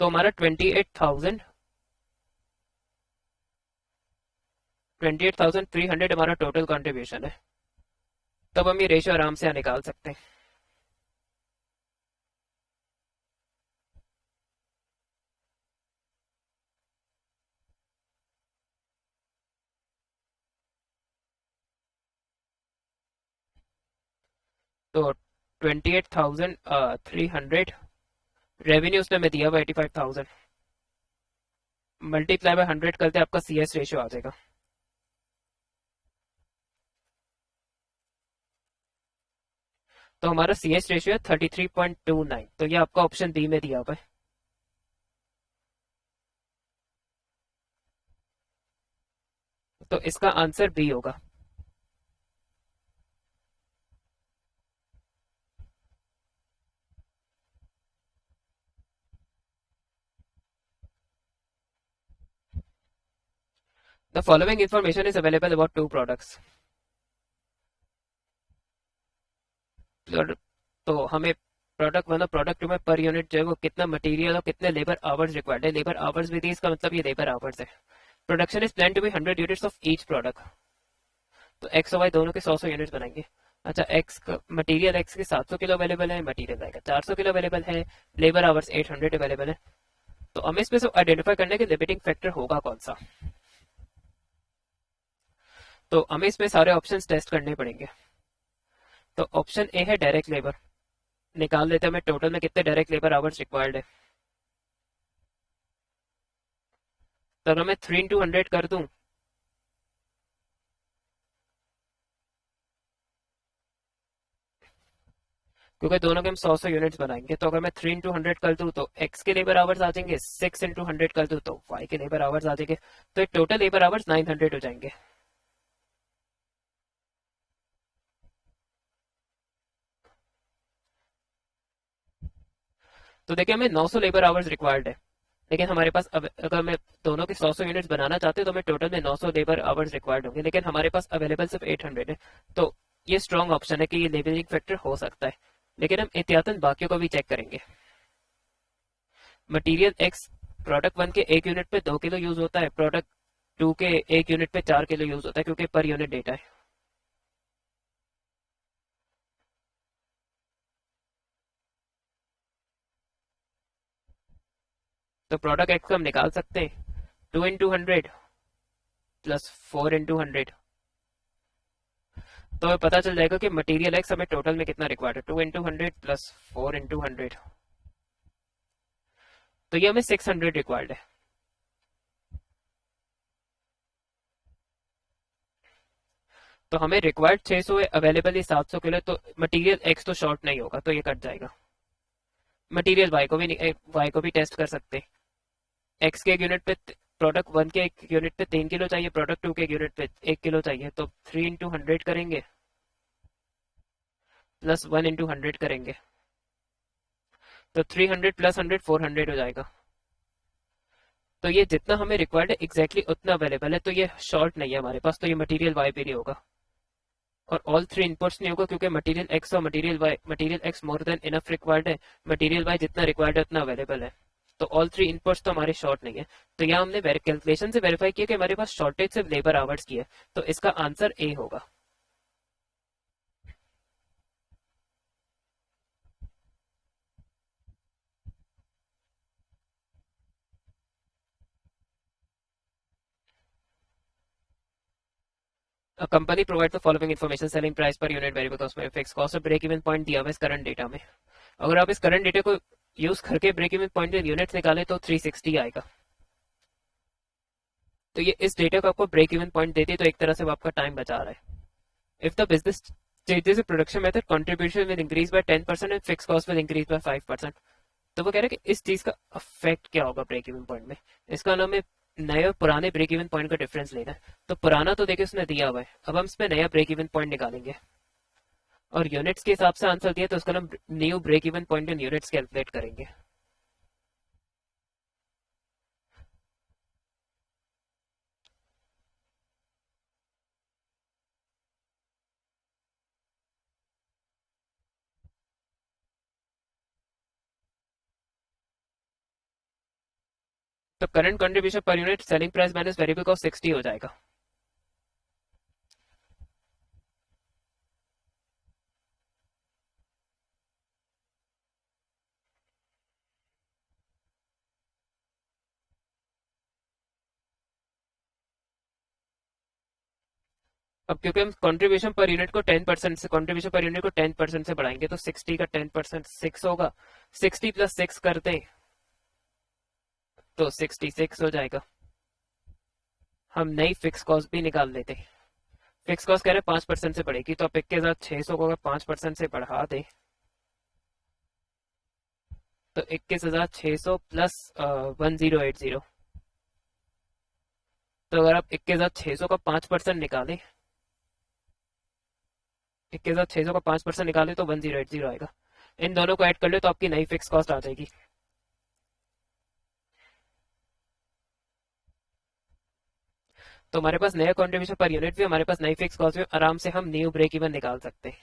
तो हमारा 28,300 हमारा टोटल कंट्रीब्यूशन है। तब हम ये रेशियो आराम से निकाल सकते हैं। तो 28,300 रेवेन्यू उसने में दिया हुआ 85,000, मल्टीप्लाई बाय 100 करते आपका सीएस रेशियो आ जाएगा। तो हमारा सीएस रेशियो है 33.29, तो ये आपका ऑप्शन बी में दिया हुआ है। तो इसका आंसर बी होगा। The following information is available about two products. तो हमें प्रोडक्ट वन और प्रोडक्ट टू में पर यूनिट जो है वो कितना मटेरियल और कितने लेबर आवर्स रिक्वायर्ड है, लेबर आवर्स भी दी, इसका मतलब ये लेबर आवर्स है। Production is plan to be 100 units of each product, तो एक्स और वाई दोनों के 100 यूनिट्स बनाएंगे। अच्छा, एक्स का मटेरियल एक्स के 700 किलो अवेलेबल है, मटेरियल वाई का 400 किलो अवेलेबल है, लेबर आवर्स 800 अवेलेबल है। तो हमें इसमें से आइडेंटिफाई करने के लिमिटिंग फैक्टर होगा कौन सा, तो हमें इसमें सारे ऑप्शंस टेस्ट करने पड़ेंगे। तो ऑप्शन ए है डायरेक्ट लेबर, निकाल लेते हैं हमें टोटल में कितने डायरेक्ट लेबर आवर्स रिक्वायर्ड है। तो अगर मैं 3 इंटू 100 कर दूं, क्योंकि दोनों के हम 100 यूनिट्स बनाएंगे, तो अगर मैं 3 इंटू 100 कर दूं तो एक्स के लेबर आवर्स आ जाएंगे, 6 इंटू 100 कर दूं तो वाई के लेबर आवर्स आ जाएंगे, तो टोटल लेबर आवर्स 900 हो जाएंगे। तो देखिए हमें 900 लेबर आवर्स रिक्वायर्ड है, लेकिन हमारे पास अगर मैं दोनों के 100 यूनिट्स बनाना चाहते तो हमें टोटल में 900 लेबर आवर्स रिक्वायर्ड होंगे, लेकिन हमारे पास अवेलेबल सिर्फ 800 है। तो ये स्ट्रॉन्ग ऑप्शन है कि ये लेबलिंग फैक्टर हो सकता है, लेकिन हम एहतियातन बाकियों को भी चेक करेंगे। मटेरियल एक्स प्रोडक्ट वन के 1 यूनिट पे 2 किलो यूज होता है, प्रोडक्ट टू के 1 यूनिट पे 4 किलो यूज होता है, क्योंकि पर यूनिट डेटा है। तो प्रोडक्ट एक्स को हम निकाल सकते हैं 2 इंटू 100 प्लस 4 इंटू 100, तो हमें पता चल जाएगा कि मटेरियल एक्स हमें टोटल में कितना रिक्वायर्ड है, 2 इंटू 100 प्लस 4 इंटू 100, तो ये हमें 600 रिक्वायर्ड है। तो हमें रिक्वायर्ड 600 है, अवेलेबल ही 700 किलो, तो मटेरियल एक्स तो शॉर्ट नहीं होगा, तो ये कट जाएगा। मटेरियल वाई को भी टेस्ट कर सकते हैं। एक्स के 1 यूनिट पे, प्रोडक्ट वन के 1 यूनिट पे 3 किलो चाहिए, प्रोडक्ट टू के 1 यूनिट पे 1 किलो चाहिए, तो 3 इंटू 100 करेंगे प्लस 1 into 100 करेंगे तो 300 प्लस 100 400 हो जाएगा। तो ये जितना हमें रिक्वायर्ड है एग्जैक्टली उतना अवेलेबल है, तो ये शॉर्ट नहीं है हमारे पास, तो ये मटेरियल वाई पे नहीं होगा। और ऑल थ्री इनपुट्स नहीं होगा क्योंकि मटेरियल एक्स और material x more than enough required है, मटेरियल वाई जितना रिक्वायर्ड है उतना अवेलेबल है। तो ऑल थ्री इनपुट्स तो हमारे शॉर्ट नहीं है। तो यहाँ हमने कैलकुलेशन से वेरीफाई किया कि हमारे पास शॉर्टेज सिर्फ लेबर आवर्स की है, तो इसका आंसर ए होगा। A company provides the following information: selling price per unit, variable cost में fixed cost और ब्रेक इवन पॉइंट दिया हुआ है इस करंट डेटा में। अगर आप इस करंट डेटा को यूज करके ब्रेक इवन पॉइंट में यूनिट्स निकाले तो 360 आएगा। तो ये इस डेटा को आपको ब्रेक इवन पॉइंट देती है, तो एक तरह से वो आपका टाइम बचा रहा है। If the business changes the production method, contribution will increase by 10% and fixed cost will increase by 5%। तो वो कह रहे हैं कि इस चीज का अफेक्ट क्या होगा ब्रेक इवन पॉइंट में। इसका नाम है नए और पुराने ब्रेक इवन पॉइंट का डिफरेंस लेना है। तो पुराना तो देखिए उसने दिया हुआ है, अब हम इसमें नया ब्रेक इवन पॉइंट निकालेंगे और यूनिट्स के हिसाब से आंसर दिया तो उसका नाम new break even point in units calculate करेंगे। तो current contribution per unit selling price minus variable cost 60 हो जाएगा। अब क्योंकि हम कंट्रीब्यूशन पर यूनिट को 10% से कंट्रीब्यूशन पर यूनिट को 10% से बढ़ाएंगे तो 60 का 10% 6 होगा। 60 प्लस 6 कर दें तो 66 हो जाएगा। हम नई फिक्स कॉस्ट भी निकाल लेते हैं। फिक्स कॉस्ट कह रहे हैं 5% से बढ़ेगी, तो आप एक के साथ 600 को अगर 5% से बढ़ा दें तो 21,600 प्लस 1080। तो अगर आप 21,600 का 5% निकालें, 21,600 का 5% निकाले तो 1080 आएगा। इन दोनों को ऐड कर ले तो आपकी नई फिक्स कॉस्ट आ जाएगी। तो हमारे पास नया कॉन्ट्रीब्यूशन पर यूनिट भी, हमारे पास नई फिक्स कॉस्ट भी, आराम से हम न्यू ब्रेक इवन निकाल सकते हैं।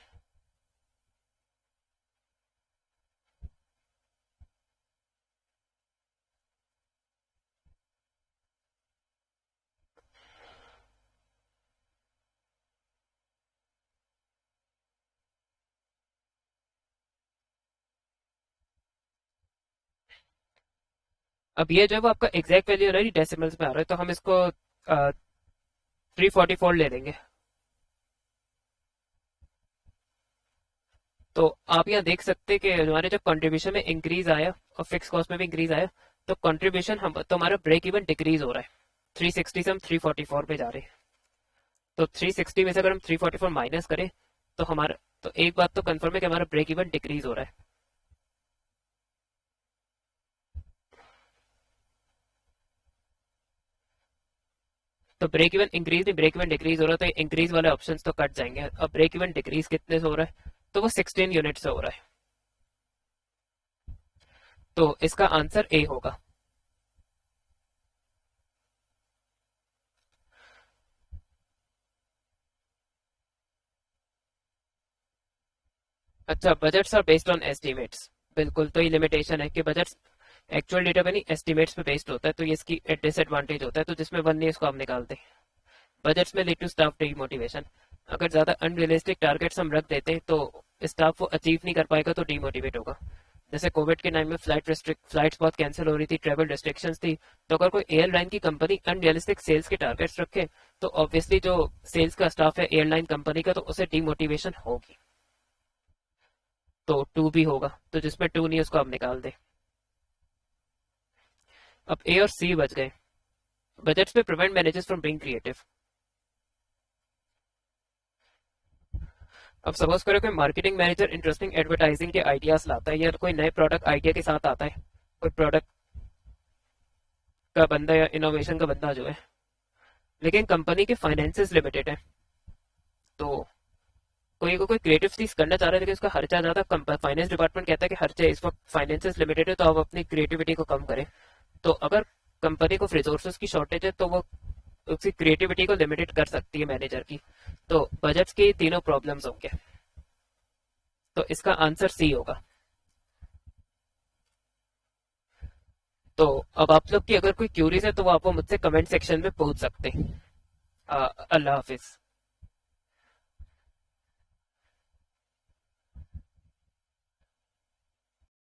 अब ये जो है वो आपका एग्जैक्ट वैल्यू है, डेसिमल्स में आ रहा है, तो हम इसको 344 ले लेंगे। तो आप यहाँ देख सकते हैं कि हमारे जब कंट्रीब्यूशन में इंक्रीज आया और फिक्स कॉस्ट में भी इंक्रीज आया तो कंट्रीब्यूशन हम तो हमारा ब्रेक इवन डिक्रीज हो रहा है। 360 से हम 344 पे जा रहे हैं। तो 360 में से अगर हम 344 माइनस करें तो हमारा, तो एक बात तो कंफर्म है कि हमारा ब्रेक इवन डिक्रीज हो रहा है। तो ब्रेक इवन इंक्रीज नहीं, ब्रेक इवन डिक्रीज हो रहा है, तो इंक्रीज वाले ऑप्शंस तो कट जाएंगे। अब ब्रेक इवन डिक्रीज कितने से हो रहा है, तो वो 16 यूनिट से हो रहा है। तो इसका आंसर ए होगा। अच्छा, budgets are based on estimates. बिल्कुल, तो ये लिमिटेशन है कि बजट्स एक्चुअल डेटा पे नहीं एस्टिमेट्स पे बेस्ड होता है, तो ये इसकी डिसएडवांटेज होता है। तो जिसमें वन नहीं उसको हम निकालते हैं। बजट्स में लीड टू स्टाफ डीमोटिवेशन। अगर ज्यादा अनरियलिस्टिक टारगेट्स हम रख देते हैं तो स्टाफ वो अचीव नहीं कर पाएगा तो डीमोटिवेट होगा। जैसे कोविड के टाइम में फ्लाइट्स बहुत कैंसिल हो रही थी, ट्रेवल रिस्ट्रिक्शंस थी। तो अगर कोई एयरलाइन की कंपनी अनरियलिस्टिक सेल्स के टारगेट्स रखे तो ऑब्वियसली जो सेल्स का स्टाफ है एयरलाइन कंपनी का, तो उसे डीमोटिवेशन होगी। तो टू भी होगा, तो जिसमें टू नहीं उसको आप निकाल दें। अब ए और सी बच गए। बजट्स में prevent managers from being creative. अब सपोज करो कि मार्केटिंग मैनेजर इंटरेस्टिंग एडवर्टाइजिंग के आइडियाज लाता है या कोई नए प्रोडक्ट आइडिया के साथ आता है। कोई प्रोडक्ट का बंदा या इनोवेशन का बंदा जो है, लेकिन कंपनी के फाइनेंसेस लिमिटेड है, तो कोई क्रिएटिव चीज करना चाह रहा है लेकिन उसका खर्चा ज्यादा कम, फाइनेंस डिपार्टमेंट कहता है कि खर्चे इस वक्त फाइनेंसेस लिमिटेड है तो आप अपनी क्रिएटिविटी को कम करें। तो अगर कंपनी को रिसोर्सेज की शॉर्टेज है तो वो उसकी क्रिएटिविटी को लिमिटेड कर सकती है मैनेजर की। तो बजट्स के तीनों प्रॉब्लम्स होंगे, तो इसका आंसर सी होगा। तो अब आप लोग की अगर कोई क्यूरीज है तो वो आप मुझसे कमेंट सेक्शन में पूछ सकते हैं। अल्लाह हाफिज।